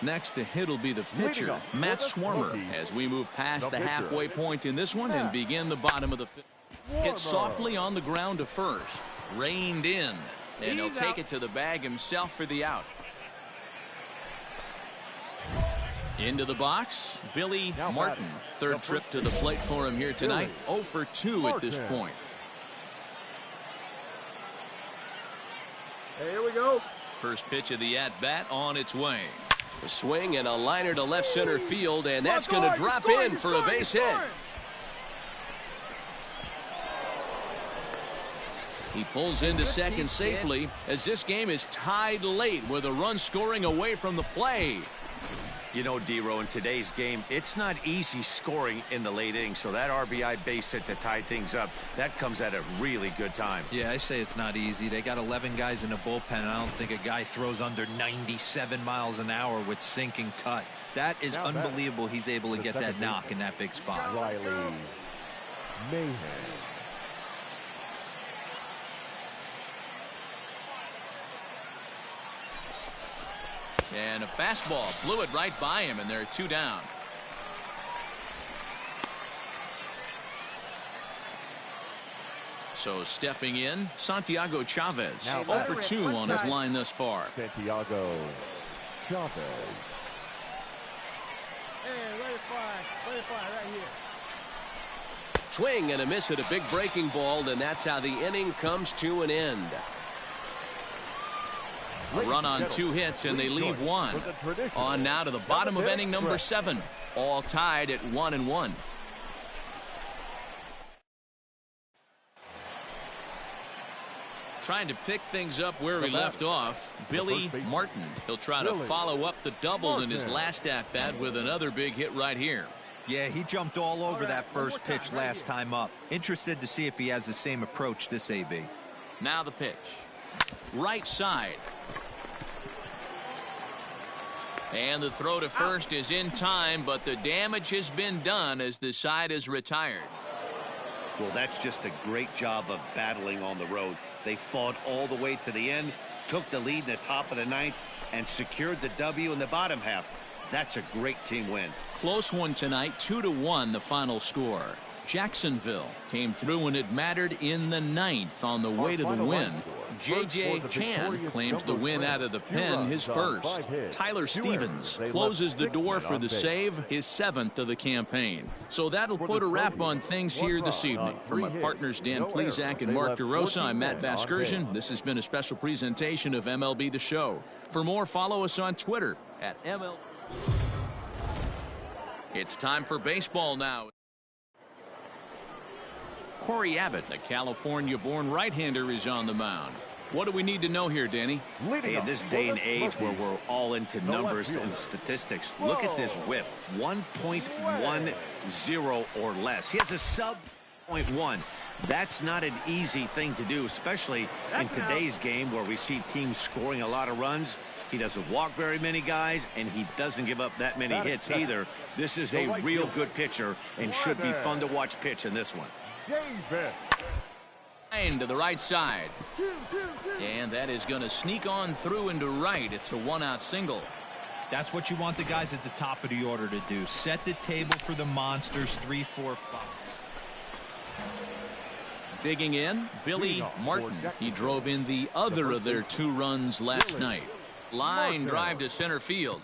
Next to hit will be the pitcher, Matt Swarmer, as we move past the halfway point in this one and begin the bottom of the fifth. Hit softly on the ground to first. Reined in. And he'll take it to the bag himself for the out. Into the box, Billy Martin. Third trip to the plate for him here tonight. 0 for 2 at this point. Here we go. First pitch of the at-bat on its way. A swing and a liner to left center field, and that's going to drop in for a base hit. He pulls into second safely as this game is tied late with a run scoring away from the play. You know, D-Row, in today's game, it's not easy scoring in the late innings, so that RBI base hit to tie things up, that comes at a really good time. Yeah, I say it's not easy. They got 11 guys in the bullpen, and I don't think a guy throws under 97 miles an hour with sink and cut. That is unbelievable. He's able to get that knock in that big spot. Riley Mahan. And a fastball blew it right by him, and they're 2 down. So stepping in, Santiago Chavez. 0 for 2 on his line thus far. Santiago Chavez. Hey, let it fly right here. Swing and a miss at a big breaking ball, and that's how the inning comes to an end. A run on 2 hits, and they leave 1. On now to the bottom of inning number 7. All tied at 1-1. Trying to pick things up where he left off, Billy Martin. He'll try to follow up the double in his last at-bat with another big hit right here. Yeah, he jumped all over that first pitch last time up. Interested to see if he has the same approach this AB. Now the pitch. Right side. And the throw to first is in time, but the damage has been done as the side is retired. Well, that's just a great job of battling on the road. They fought all the way to the end, took the lead in the top of the 9th, and secured the W in the bottom half. That's a great team win. Close one tonight, 2-1 the final score. Jacksonville came through when it mattered in the 9th on the way to the win. J.J. Chan claims the win out of the pen, his first. Tyler Stevens closes the door for the save, his 7th of the campaign. So that'll put a wrap on things here this evening. For my partners Dan Plesac and Mark DeRosa, I'm Matt Vasgersian. This has been a special presentation of MLB The Show. For more, follow us on Twitter at ML. It's time for baseball now. Corey Abbott, the California-born right-hander, is on the mound. What do we need to know here, Danny? Hey, in this day and age where we're all into numbers and statistics, look at this whip, 1.10 or less. He has a sub .1. That's not an easy thing to do, especially in today's game where we see teams scoring a lot of runs. He doesn't walk very many guys, and he doesn't give up that many hits either. This is a real good pitcher and should be fun to watch pitch in this one. To the right side. And that is going to sneak on through into right. It's a one-out single. That's what you want the guys at the top of the order to do. Set the table for the monsters. 3, 4, 5. Digging in, Billy Martin. He drove in the other of their 2 runs last night. Line drive to center field.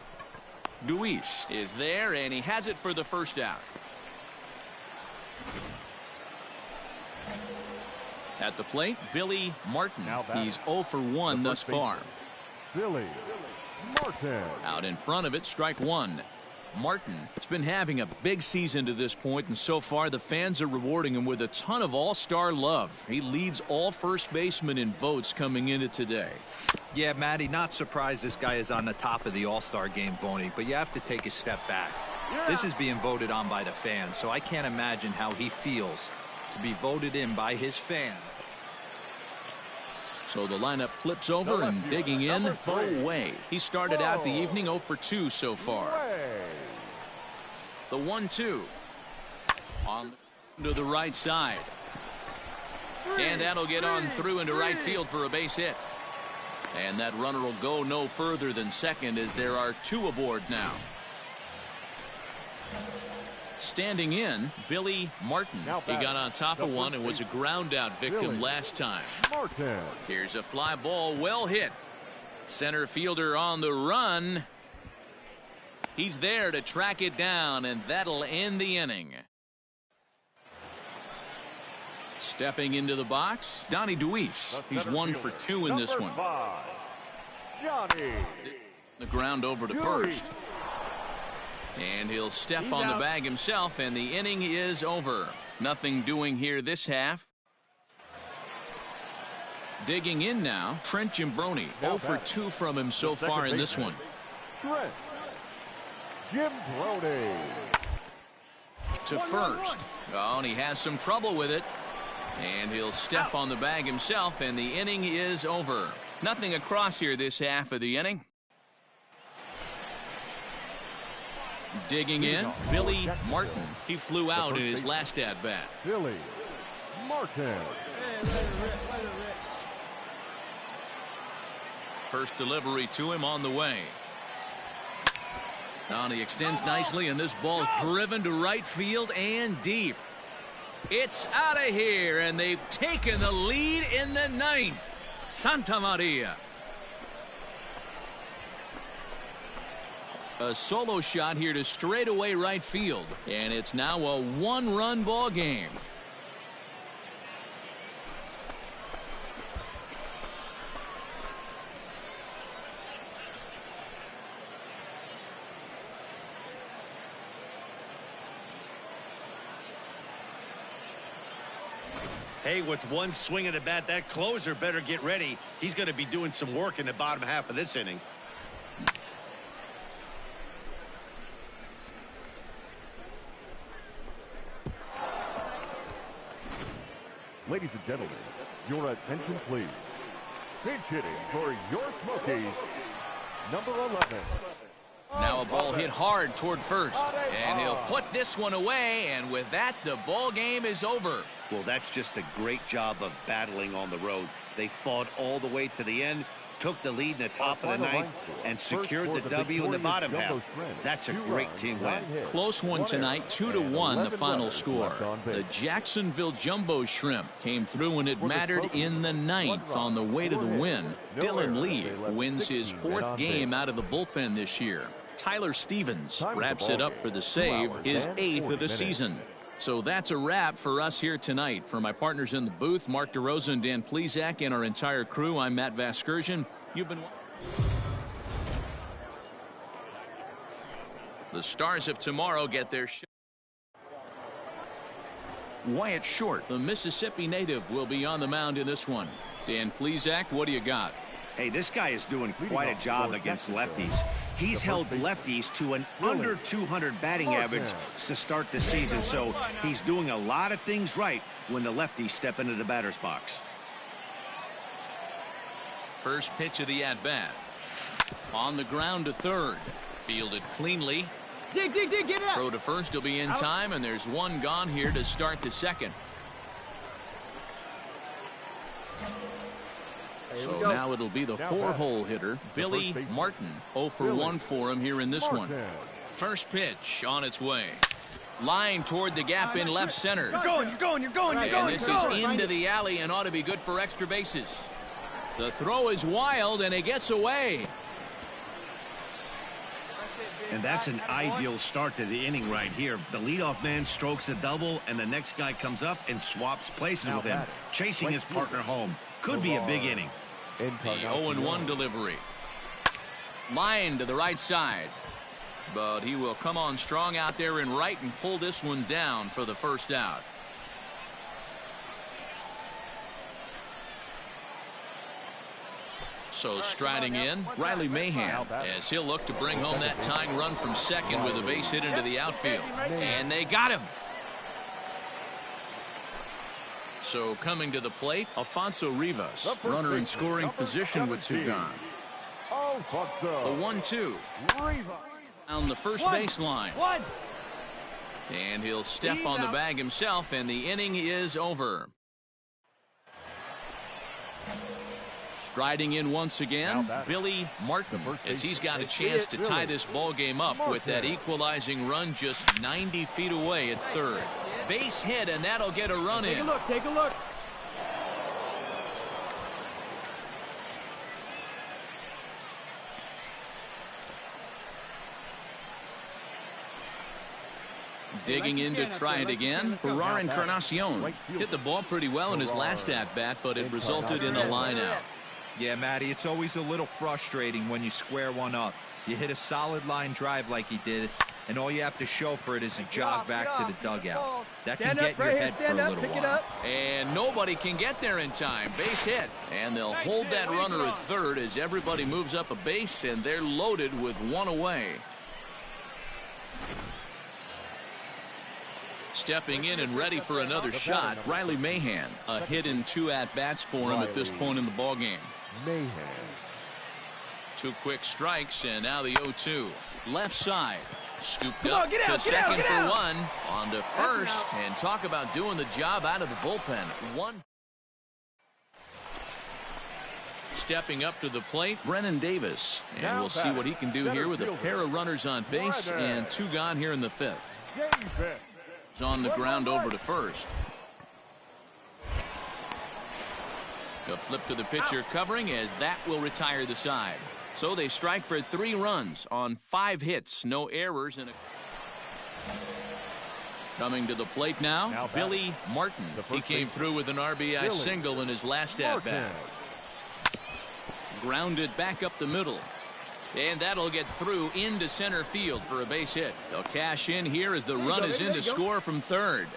Luis is there, and he has it for the first out. At the plate, Billy Martin. He's 0 for 1 thus far. Billy Martin. Out in front of it, strike 1. Martin has been having a big season to this point, and so far the fans are rewarding him with a ton of all-star love. He leads all first basemen in votes coming into today. Yeah, Matty, not surprised this guy is on the top of the all-star game, Voney, but you have to take a step back. This is being voted on by the fans, so I can't imagine how he feels to be voted in by his fans. So the lineup flips over, and digging in, Bo Way. He started out the evening 0 for 2 so far. The 1-2 on to the right side, and that'll get on through into right field for a base hit. And that runner will go no further than second, as there are 2 aboard now. Standing in, Billy Martin. He got on top of one and was a ground out victim last time. Here's a fly ball, well hit. Center fielder on the run. He's there to track it down, and that'll end the inning. Stepping into the box, Donnie Luis. He's 1 for 2 in this one. The ground over to first. And he'll step on the bag himself, and the inning is over. Nothing doing here this half. Digging in now, Trent Jimbroni. 0 for 2 from him so far in this one. Trent Jimbroni. To first. Oh, and he has some trouble with it. And he'll step on the bag himself, and the inning is over. Nothing across here this half of the inning. Digging in, Billy Martin. He flew out in his last at-bat. Billy Martin. First delivery to him on the way. Now he extends nicely, and this ball is driven to right field and deep. It's out of here, and they've taken the lead in the 9th. Santa Maria. A solo shot here to straightaway right field, and it's now a 1-run ball game. Hey, with one swing of the bat, that closer better get ready. He's going to be doing some work in the bottom half of this inning. Ladies and gentlemen, your attention please. Pinch hitting for your Smokies, number 11. Now a ball hit hard toward first, and he'll put this one away, and with that, the ball game is over. Well, that's just a great job of battling on the road. They fought all the way to the end, took the lead in the top of the ninth and secured the W in the bottom half. That's a great team win. Close one tonight, 2-1 the final score. The Jacksonville Jumbo Shrimp came through when it mattered in the ninth on the way to the win. Dylan Lee wins his 4th game out of the bullpen this year. Tyler Stevens wraps it up for the save, his 8th of the season. So that's a wrap for us here tonight. For my partners in the booth, Mark DeRosa and Dan Plesac, and our entire crew, I'm Matt Vasgersian. You've been... The Stars of tomorrow get their shot. Wyatt Short, the Mississippi native, will be on the mound in this one. Dan Plesac, what do you got? Hey, this guy is doing quite a job against lefties. He's held lefties to an under 200 batting average to start the season, so he's doing a lot of things right when the lefties step into the batter's box. First pitch of the at-bat. On the ground to third. Fielded cleanly. Dig, get it out. Throw to first will be in time, and there's one gone here to start the second. So now it'll be the 4-hole hitter, Billy Martin. 0 for 1 for him here in this one. First pitch on its way. Line toward the gap in left center. You're going. And this is into the alley and ought to be good for extra bases. The throw is wild, and it gets away. And that's an ideal start to the inning right here. The leadoff man strokes a double, and the next guy comes up and swaps places with him, chasing his partner home. Could be a big inning. The 0-1 delivery. Line to the right side. But he will come on strong out there in right and pull this one down for the first out. So striding in, Riley Mahan, as he'll look to bring home that tying run from second with a base hit into the outfield. And they got him. So coming to the plate, Alfonso Rivas, runner in scoring position with 2 gone. The 1-2 on the first baseline. And he'll step on the bag himself, and the inning is over. Striding in once again, Billy Martin, as he's got a chance to tie this ball game up with that equalizing run just 90 feet away at third. Base hit, and that'll get a run in. Take a look. Digging in to try it again, Ferrar Encarnacion hit the ball pretty well in his last at-bat, but it resulted in a line-out. Yeah, Matty, it's always a little frustrating when you square one up. You hit a solid line drive like he did, and all you have to show for it is a jog back to the dugout. That can get in your head for a little while. And nobody can get there in time. Base hit. And they'll hold that runner at third as everybody moves up a base, and they're loaded with one away. Stepping in and ready for another shot, Riley Mahan. A hit in 2 at-bats for him at this point in the ballgame. 2 quick strikes, and now the 0-2. Left side. Scooped up to second for 1. On to first, and talk about doing the job out of the bullpen. 1. Stepping up to the plate, Brennan Davis. And we'll see what he can do here with a pair of runners on base and 2 gone here in the 5th. He's on the ground over to first. A flip to the pitcher covering, as that will retire the side. So they strike for 3 runs on 5 hits, no errors. And coming to the plate now, Billy Martin. He came through with an RBI single in his last at-bat. Grounded back up the middle. And that'll get through into center field for a base hit. They'll cash in here as the run is in to score from third.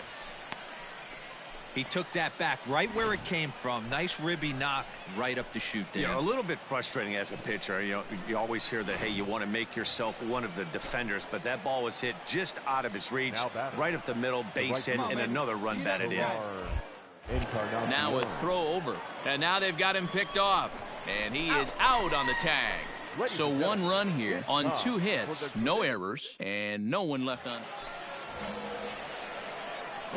He took that back right where it came from. Nice ribby knock right up the chute there. Yeah, a little bit frustrating as a pitcher. You know, you always hear that, hey, you want to make yourself one of the defenders, but that ball was hit just out of his reach, right up the middle, base hit, and another run batted in. Now a throw over, and now they've got him picked off, and he is out on the tag. So 1 run here on 2 hits, no errors, and no one left on.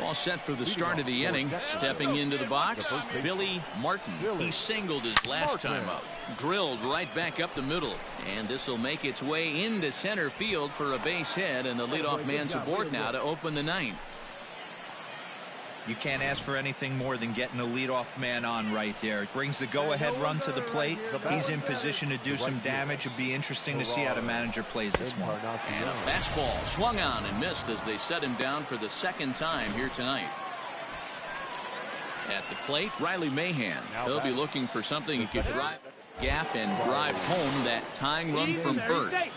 All set for the start of the inning. Stepping into the box, Billy Martin. He singled his last time up. Drilled right back up the middle. And this will make its way into center field for a base hit, and the leadoff man's aboard now to open the ninth. You can't ask for anything more than getting a leadoff man on right there. Brings the go-ahead run to the plate. He's in position to do some damage. It'll be interesting to see how the manager plays this one. And a fastball swung on and missed as they set him down for the second time here tonight. At the plate, Riley Mahan. He'll be looking for something he could drive gap and drive home that tying run from first.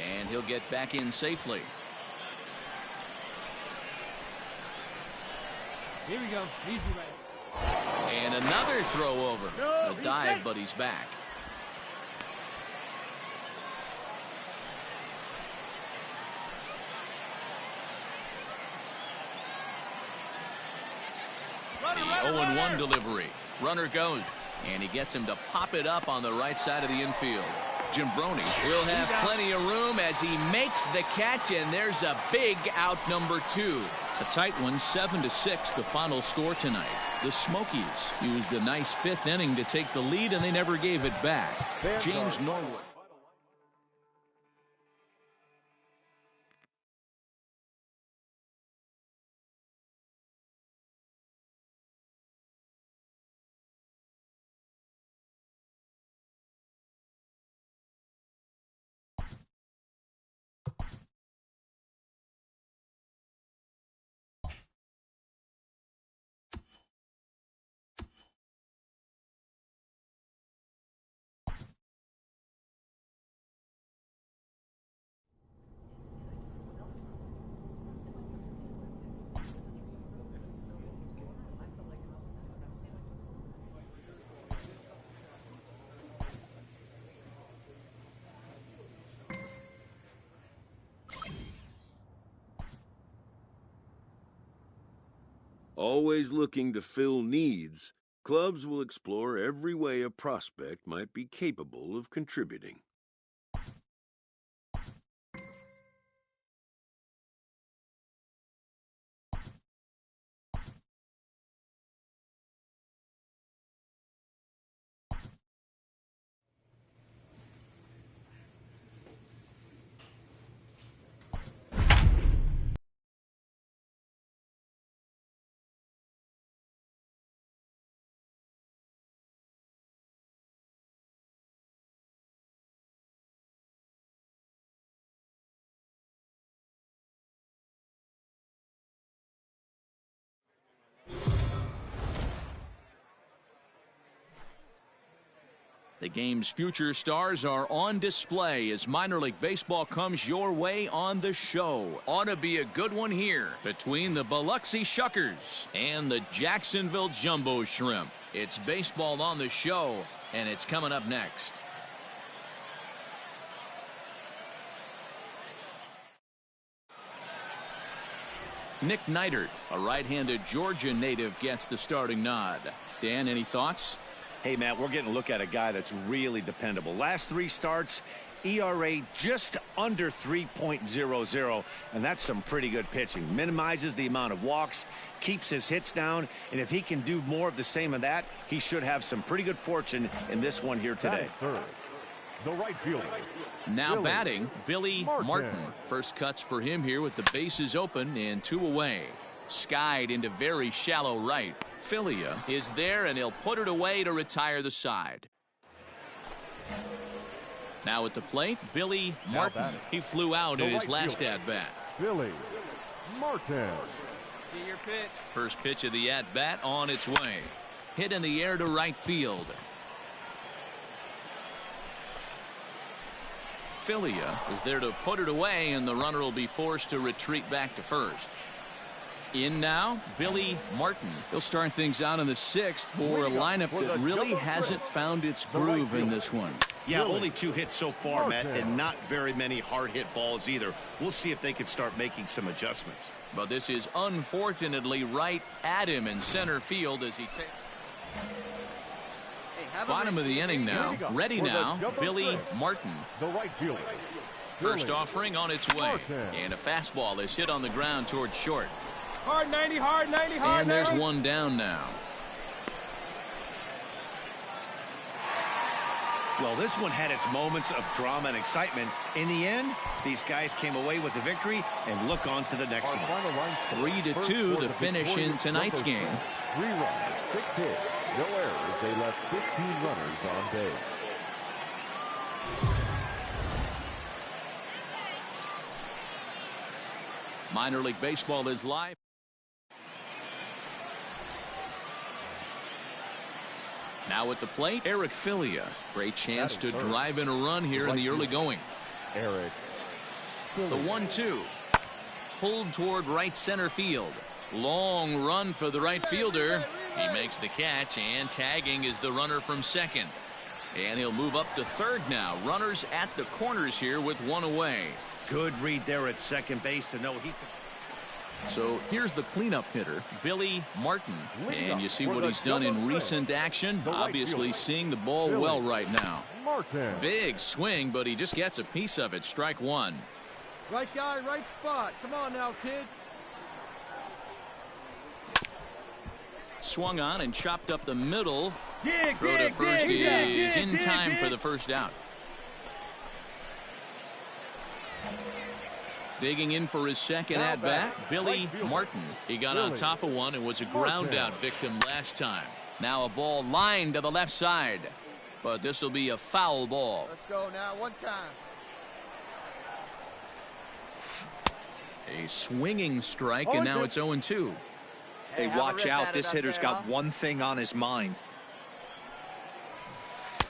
And he'll get back in safely. Here we go. Easy right. And another throw over. A dive, but he's back. The 0-1 delivery. Runner goes. And he gets him to pop it up on the right side of the infield. Jimbroni will have plenty of room as he makes the catch, and there's a big out, number 2. A tight one, 7-6, the final score tonight. The Smokies used a nice 5th inning to take the lead, and they never gave it back. James Norwood. Always looking to fill needs, clubs will explore every way a prospect might be capable of contributing. The game's future stars are on display as minor league baseball comes your way on the show. Ought to be a good one here between the Biloxi Shuckers and the Jacksonville Jumbo Shrimp. It's baseball on the show, and it's coming up next. Nick Neidert, a right-handed Georgia native, gets the starting nod. Dan, any thoughts? Hey, Matt, we're getting a look at a guy that's really dependable. Last 3 starts, ERA just under 3.00, and that's some pretty good pitching. Minimizes the amount of walks, keeps his hits down, and if he can do more of the same of that, he should have some pretty good fortune in this one here today. Third, the right fielder. Now batting, Billy Martin. First cuts for him here with the bases open and 2 away. Skied into very shallow right. Filia is there, and he'll put it away to retire the side. Now at the plate, Billy Martin. He flew out in his last at-bat. Billy Martin. Get your pitch. First pitch of the at-bat on its way. Hit in the air to right field. Filia is there to put it away, and the runner will be forced to retreat back to first. In now, Billy Martin. He'll start things out in the 6th for a lineup that really hasn't found its groove in this one. Yeah, only 2 hits so far, Matt, and not very many hard hit balls either. We'll see if they can start making some adjustments. But this is unfortunately right at him in center field as he takes. Bottom of the inning now. Ready now, Billy Martin. The right fielder. First offering on its way. And a fastball is hit on the ground towards short. Hard 90, hard 90, hard And there's 90. one down now. Well, this one had its moments of drama and excitement. In the end, these guys came away with the victory and look on to the next one. 3-2 the finish in tonight's game. 3 runs, 6 hits, no errors. They left 15 runners on base. Minor League Baseball is live. Now at the plate, Eric Filia. Great chance to drive in a run here in the early going. Eric. The 1-2. Pulled toward right center field. Long run for the right fielder. He makes the catch, and tagging is the runner from second. And he'll move up to third now. Runners at the corners here with one away. Good read there at second base to know he could. So here's the cleanup hitter, Billy Martin. And you see what he's done in recent action. Obviously seeing the ball well right now. Big swing, but he just gets a piece of it. Strike one. Right guy, right spot. Come on now, kid. Swung on and chopped up the middle. Dig, Throw to dig, first dig, is dig, in dig, time dig. for the first out. Digging in for his second at bat, Billy Martin. He got on top of one and was a ground out victim last time. Now a ball lined to the left side, but this will be a foul ball. Let's go now, one time. A swinging strike, and now it's 0-2. Hey, watch out. This hitter's got one thing on his mind.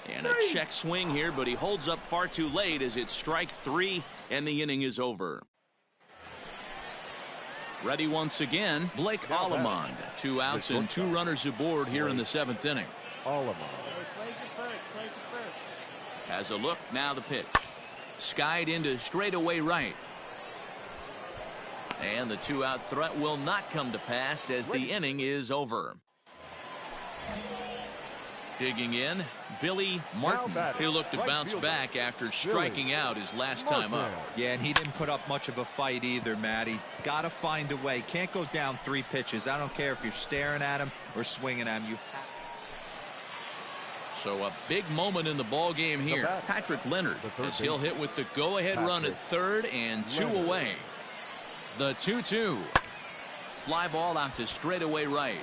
And a check swing here, but he holds up far too late as it's strike three, and the inning is over. Ready once again, Blake Allemond. 2 outs and 2 runners aboard here in the 7th inning. Has a look, now the pitch. Skied into straightaway right. And the 2-out threat will not come to pass as the inning is over. Digging in, Billy Martin. He looked to bounce back after striking out his last time up. Yeah, and he didn't put up much of a fight either, Matty. Got to find a way. Can't go down 3 pitches. I don't care if you're staring at him or swinging at him. You have. So a big moment in the ball game here. Patrick Leonard, as he'll hit with the go-ahead run at third and 2 away. The 2-2. Fly ball out to straightaway right.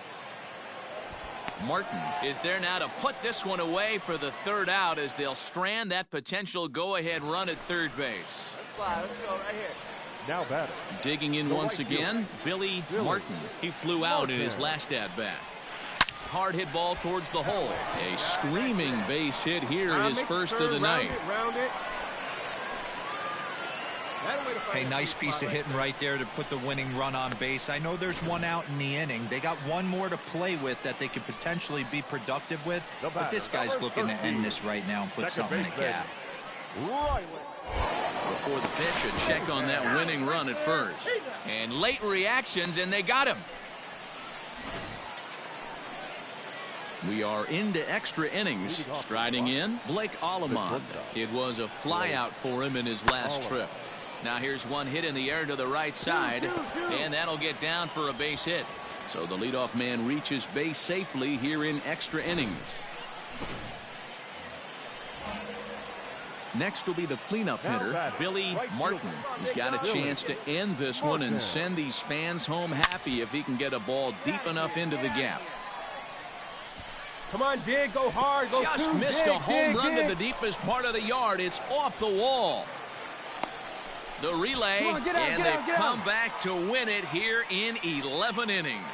Martin is there now to put this one away for the 3rd out as they'll strand that potential go-ahead run at third base. Let's fly. Let's go right here. Now batter. Digging in once again, Billy Martin. He flew out in his last at-bat. Hard hit ball towards the hole. A screaming base hit here, his first of the night. Round it. Hey, nice piece of hitting right there to put the winning run on base. I know there's 1 out in the inning. They got 1 more to play with that they could potentially be productive with. But this guy's looking to end this right now and put something in the gap. Before the pitch, a check on that winning run at first. And late reactions, and they got him. We are into extra innings. Striding in, Blake Allemond. It was a flyout for him in his last trip. Now here's one hit in the air to the right side, and that'll get down for a base hit. So the leadoff man reaches base safely here in extra innings. Next will be the cleanup hitter, Billy Martin. He's got a chance to end this one and send these fans home happy if he can get a ball deep enough into the gap. Come on, dig, go hard, go Just missed a home run to the deepest part of the yard. It's off the wall. The relay, and they've come back to win it here in 11 innings.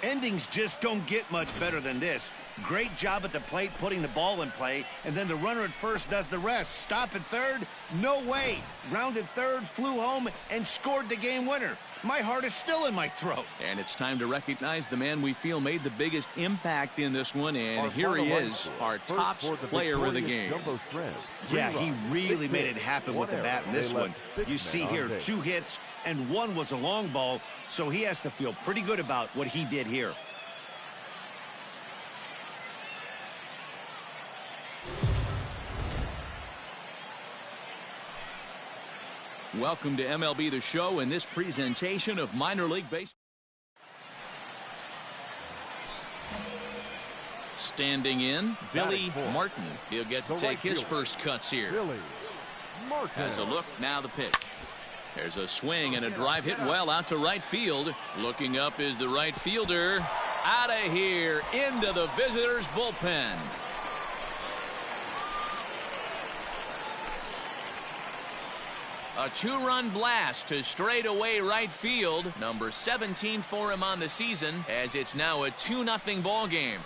Endings just don't get much better than this. Great job at the plate putting the ball in play, and then the runner at first does the rest. Stop at third? No way. Rounded third, flew home, and scored the game winner. My heart is still in my throat. And it's time to recognize the man we feel made the biggest impact in this one, and here he is, our top player of the game. Yeah, he really made it happen with the bat in this one. You see here 2 hits, and 1 was a long ball, so he has to feel pretty good about what he did here. Welcome to MLB The Show and this presentation of minor league baseball. Standing in, Billy Martin. He'll get to take his first cuts here. Has a look, now the pitch. There's a swing and a drive hit well out to right field. Looking up is the right fielder. Out of here, into the visitors' bullpen. A two-run blast to straightaway right field. Number 17 for him on the season, as it's now a 2-0 ball game.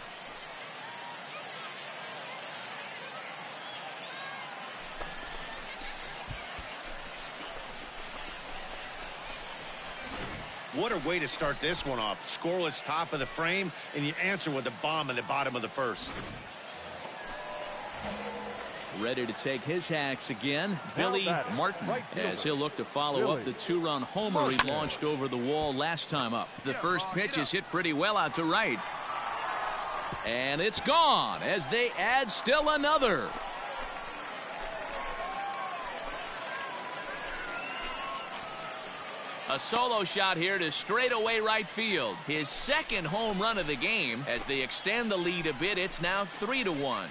What a way to start this one off. Scoreless top of the frame, and you answer with a bomb in the bottom of the first. Ready to take his hacks again, Billy Martin, as he'll look to follow up the two-run homer he launched over the wall last time up. The first pitch is hit pretty well out to right. And it's gone as they add still another. A solo shot here to straightaway right field. His second home run of the game. As they extend the lead a bit, it's now 3-1.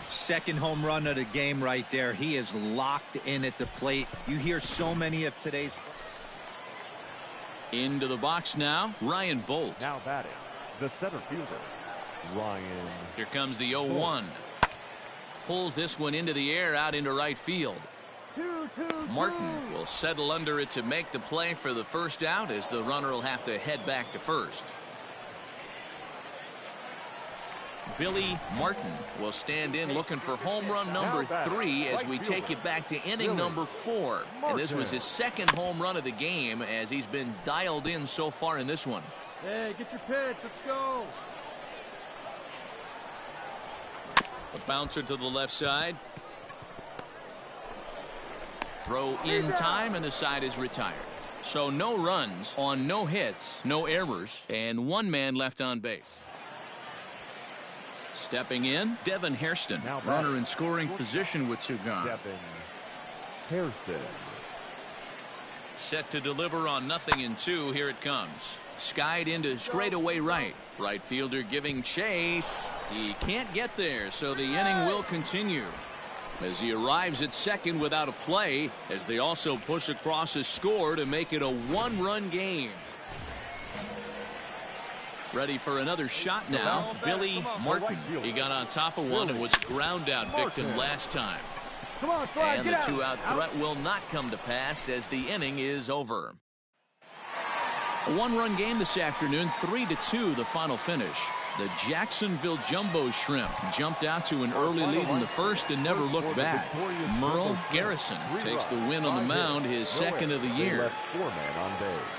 Second home run of the game right there. He is locked in at the plate. You hear so many of today's. Into the box now, Ryan Bolt. Now batting, the center fielder, Ryan. Here comes the 0-1. Pulls this one into the air out into right field. Martin will settle under it to make the play for the first out, as the runner will have to head back to first. Billy Martin will stand in looking for home run number 3 as we take it back to inning number 4. And this was his second home run of the game, as he's been dialed in so far in this one. Hey, get your pitch. Let's go. A bouncer to the left side. Throw in time, and the side is retired. So no runs on no hits, no errors, and one man left on base. Stepping in, Devin Hairston, runner in scoring position with two gone. Devin Hairston. Set to deliver on 0-2. Here it comes. Skied into straightaway right. Right fielder giving chase. He can't get there, so the inning will continue. As he arrives at second without a play, as they also push across a score to make it a one-run game. Ready for another shot now, Billy Martin. He got on top of one and was ground out victim last time. Come on, Slide, and the two-out threat will not come to pass as the inning is over. A one-run game this afternoon, 3-2 the final finish. The Jacksonville Jumbo Shrimp jumped out to an early lead in the first and never looked back. Merle Garrison takes the win on the mound, his second of the year. Four-man on base.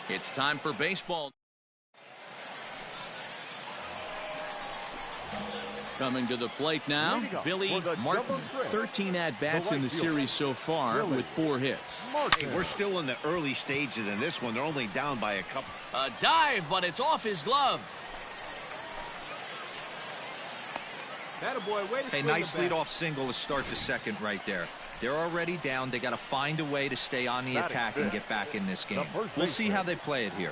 It's time for baseball. Coming to the plate now, Billy Martin. 13 at-bats in the series so far with 4 hits. Hey, we're still in the early stages in this one. They're only down by a couple. A dive, but it's off his glove. A nice leadoff single to start the second right there. They're already down. They got to find a way to stay on the attack and get back in this game. We'll see how they play it here.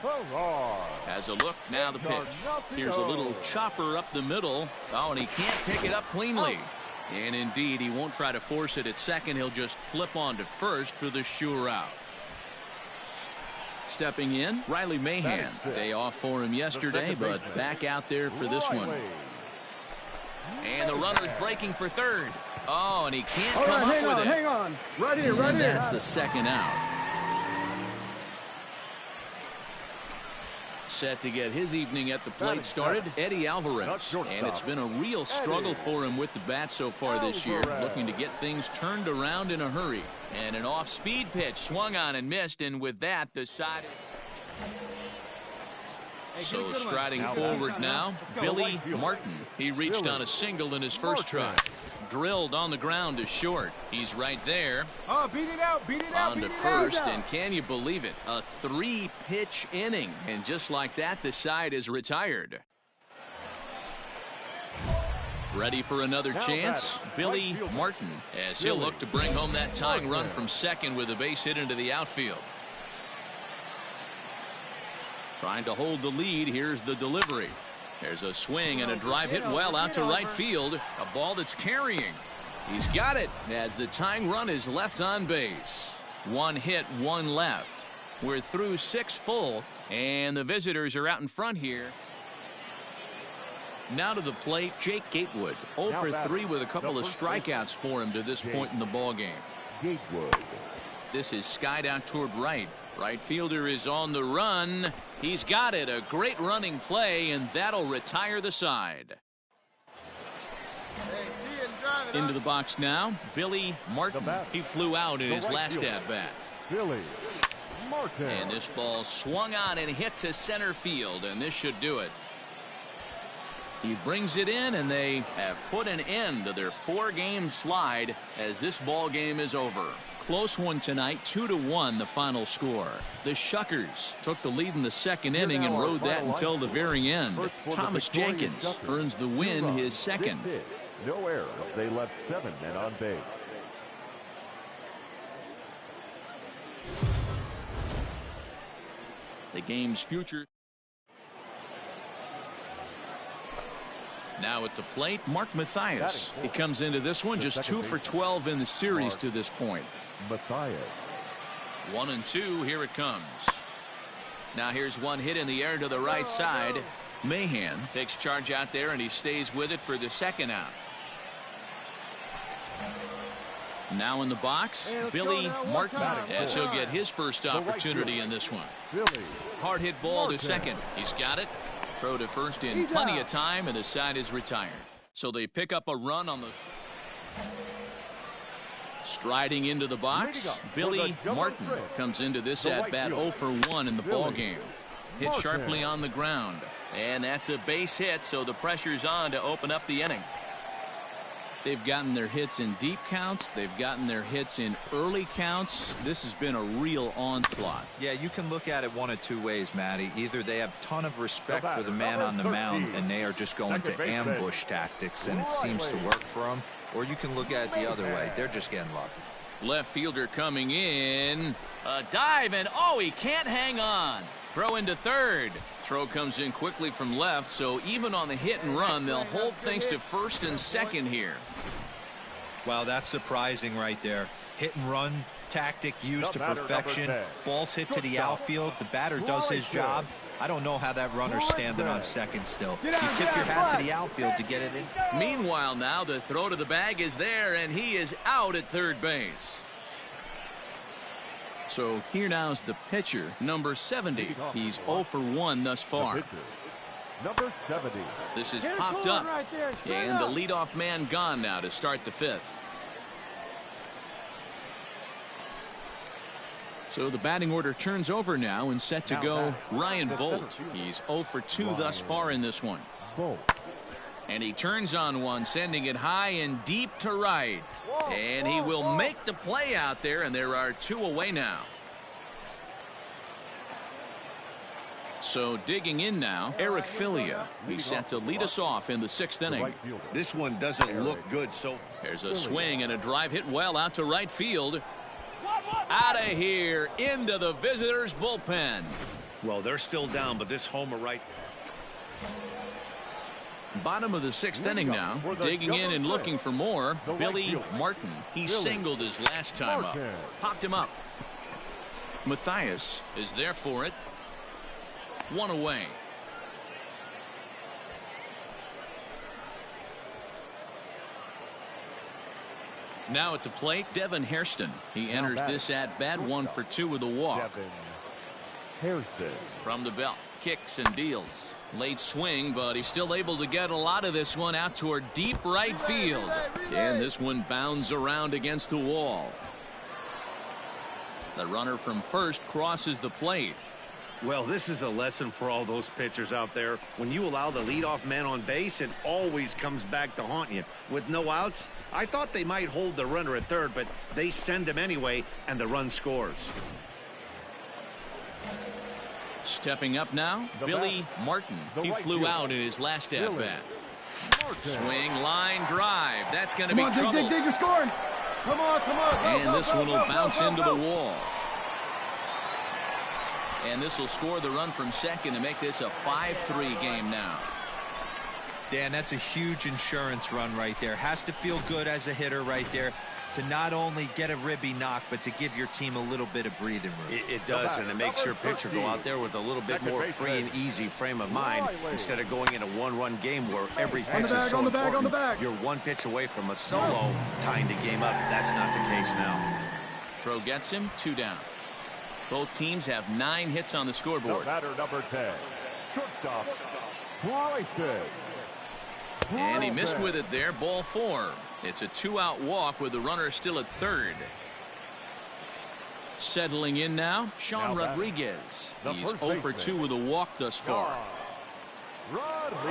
Has a look, now the pitch. Here's a little chopper up the middle. Oh, and he can't pick it up cleanly. And indeed, he won't try to force it at second. He'll just flip on to first for the sure out. Stepping in, Riley Mahan. Day off for him yesterday, but back out there for this one. And the runner's breaking for third. Oh, and he can't come up with it. Hang on. Right here, right here. That's the second out. Set to get his evening at the plate started, Eddie Alvarez. And it's been a real struggle for him with the bat so far this year, looking to get things turned around in a hurry. And an off-speed pitch swung on and missed, and with that, the side. So striding forward now, Billy Martin. He reached on a single in his first try. Drilled on the ground to short. He's right there. Oh, beat it out, beat it out. On to first, and can you believe it? A 3-pitch inning, and just like that, the side is retired. Ready for another chance? Billy Martin, as he'll look to bring home that tying run from second with a base hit into the outfield. Trying to hold the lead. Here's the delivery. There's a swing and a drive hit well out to right field. A ball that's carrying. He's got it as the tying run is left on base. 1 hit, 1 left. We're through 6 full, and the visitors are out in front here. Now to the plate, Jake Gatewood. 0 for 3 with a couple of strikeouts for him to this point in the ballgame. Gatewood. This is skied out toward right. Right fielder is on the run. He's got it. A great running play, and that'll retire the side. Into the box now, Billy Martin. He flew out in his last at-bat. Billy Martin. And this ball swung on and hit to center field, and this should do it. He brings it in, and they have put an end to their 4-game slide as this ball game is over. Close one tonight, 2-1 the final score. The Shuckers took the lead in the second inning and rode that until the very end. Thomas Jenkins earns the win, his second. No errors. They left 7 men on base. The game's future. Now at the plate, Mark Mathias. He comes into this one just 2 for 12 in the series to this point. Mathias. 1-2, here it comes. Now here's one hit in the air to the right side. Mahan takes charge out there, and he stays with it for the second out. Now in the box, Billy Martin, as he'll get his first opportunity in this one. Hard hit ball to second. He's got it. Throw to first in plenty of time, and the side is retired. So they pick up a run on the... Striding into the box, Billy Martin comes into this at-bat 0 for 1 in the ballgame. Hit sharply on the ground, and that's a base hit, so the pressure's on to open up the inning. They've gotten their hits in deep counts. They've gotten their hits in early counts. This has been a real onslaught. Yeah, you can look at it one of 2 ways, Matty. Either they have a ton of respect for the man on the mound, and they are just going to ambush tactics, and it seems to work for them. Or you can look at it the other way. They're just getting lucky. Left fielder coming in. A dive, and oh, he can't hang on. Throw into third. Throw comes in quickly from left, so even on the hit and run, they'll hold things to first and second here. Wow, that's surprising right there. Hit and run tactic used to perfection. Balls hit to the outfield. The batter does his job. I don't know how that runner's standing on second still. You tip your hat to the outfield to get it in. Meanwhile, now the throw to the bag is there, and he is out at third base. So here now's the pitcher, number 70. He's 0 for 1 thus far. Number 70. This is popped up, and the leadoff man gone now to start the 5th. So the batting order turns over now, and set to go Ryan Bolt. He's 0 for 2 thus far in this one. And he turns on one, sending it high and deep to right. And he will make the play out there, and there are 2 away now. So digging in now, Eric Filia. He's set to lead us off in the 6th inning. This one doesn't look good, so... There's a swing and a drive hit well out to right field. Out of here, into the visitors' bullpen. Well, they're still down, but this homer right... Bottom of the 6th inning now. Digging in and looking for more. Billy Martin. He singled his last time up. Popped him up. Mathias is there for it. 1 away. Now at the plate, Devin Hairston. He enters this at bat 1 for 2 with a walk. From the belt, kicks and deals. Late swing, but he's still able to get a lot of this one out toward deep right field. And this one bounds around against the wall. The runner from first crosses the plate. Well, this is a lesson for all those pitchers out there. When you allow the leadoff man on base, it always comes back to haunt you. With no outs, I thought they might hold the runner at third, but they send him anyway, and the run scores. Stepping up now, Billy Martin. He flew out in his last at-bat. Swing, line, drive. That's going to be trouble. Dig, you're scoring. Come on, and this one will bounce into the wall. And this will score the run from second to make this a 5-3 game now. Dan, that's a huge insurance run right there. Has to feel good as a hitter right there to not only get a ribby knock, but to give your team a little bit of breathing room. It does, and it makes your pitcher go out there with a little bit more free and easy frame of mind instead of going in a one-run game where every pitch is so important. You're one pitch away from a solo tying the game up. That's not the case now. Throw gets him, 2 down. Both teams have 9 hits on the scoreboard. Batter number 10, shortstop, and he missed with it there, ball 4. It's a 2-out walk with the runner still at third. Settling in now, Sean Rodriguez. He's 0 for 2 with a walk thus far.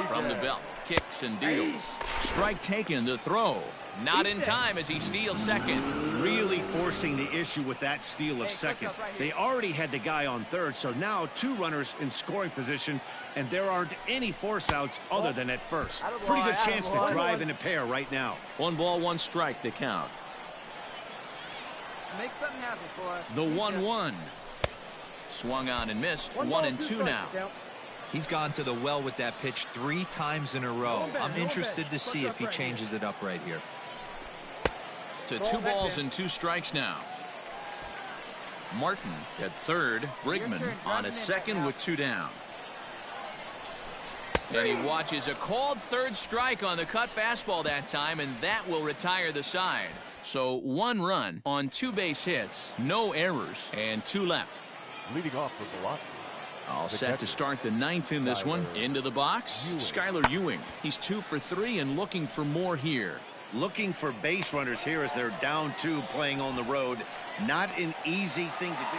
From the belt, kicks and deals. Strike taken, the throw. Not in time as he steals second. Really forcing the issue with that steal of second. They already had the guy on third, so now 2 runners in scoring position, and there aren't any force outs other than at first. Pretty good chance to drive in a pair right now. 1 ball, 1 strike, the count. Make something happen for us. The 1-1. Swung on and missed. 1-2 now. He's gone to the well with that pitch 3 times in a row. I'm interested to see if he changes it up right here. To 2 balls and 2 strikes now. Martin at third. Brigman on at second with 2 down. And he watches a called third strike on the cut fastball that time, and that will retire the side. So 1 run on 2 base hits, no errors, and 2 left. Leading off for Velocity. All set to start the 9th in this one. Into the box, Skylar Ewing. He's 2 for 3 and looking for more here. Looking for base runners here as they're down 2 playing on the road. Not an easy thing to do.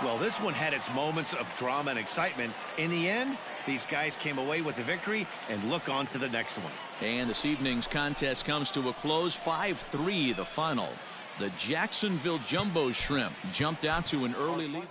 Well, this one had its moments of drama and excitement. In the end, these guys came away with the victory and look on to the next one. And this evening's contest comes to a close. 5-3 the final. The Jacksonville Jumbo Shrimp jumped out to an early lead.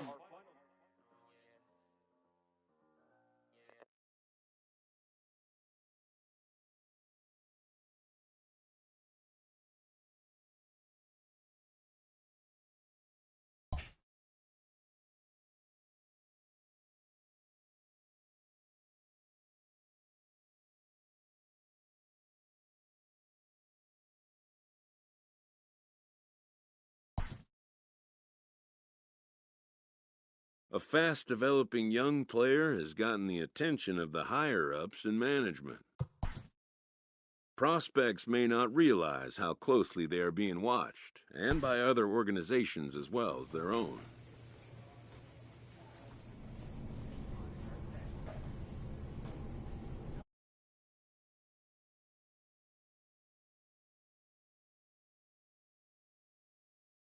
A fast-developing young player has gotten the attention of the higher-ups in management. Prospects may not realize how closely they are being watched, and by other organizations as well as their own.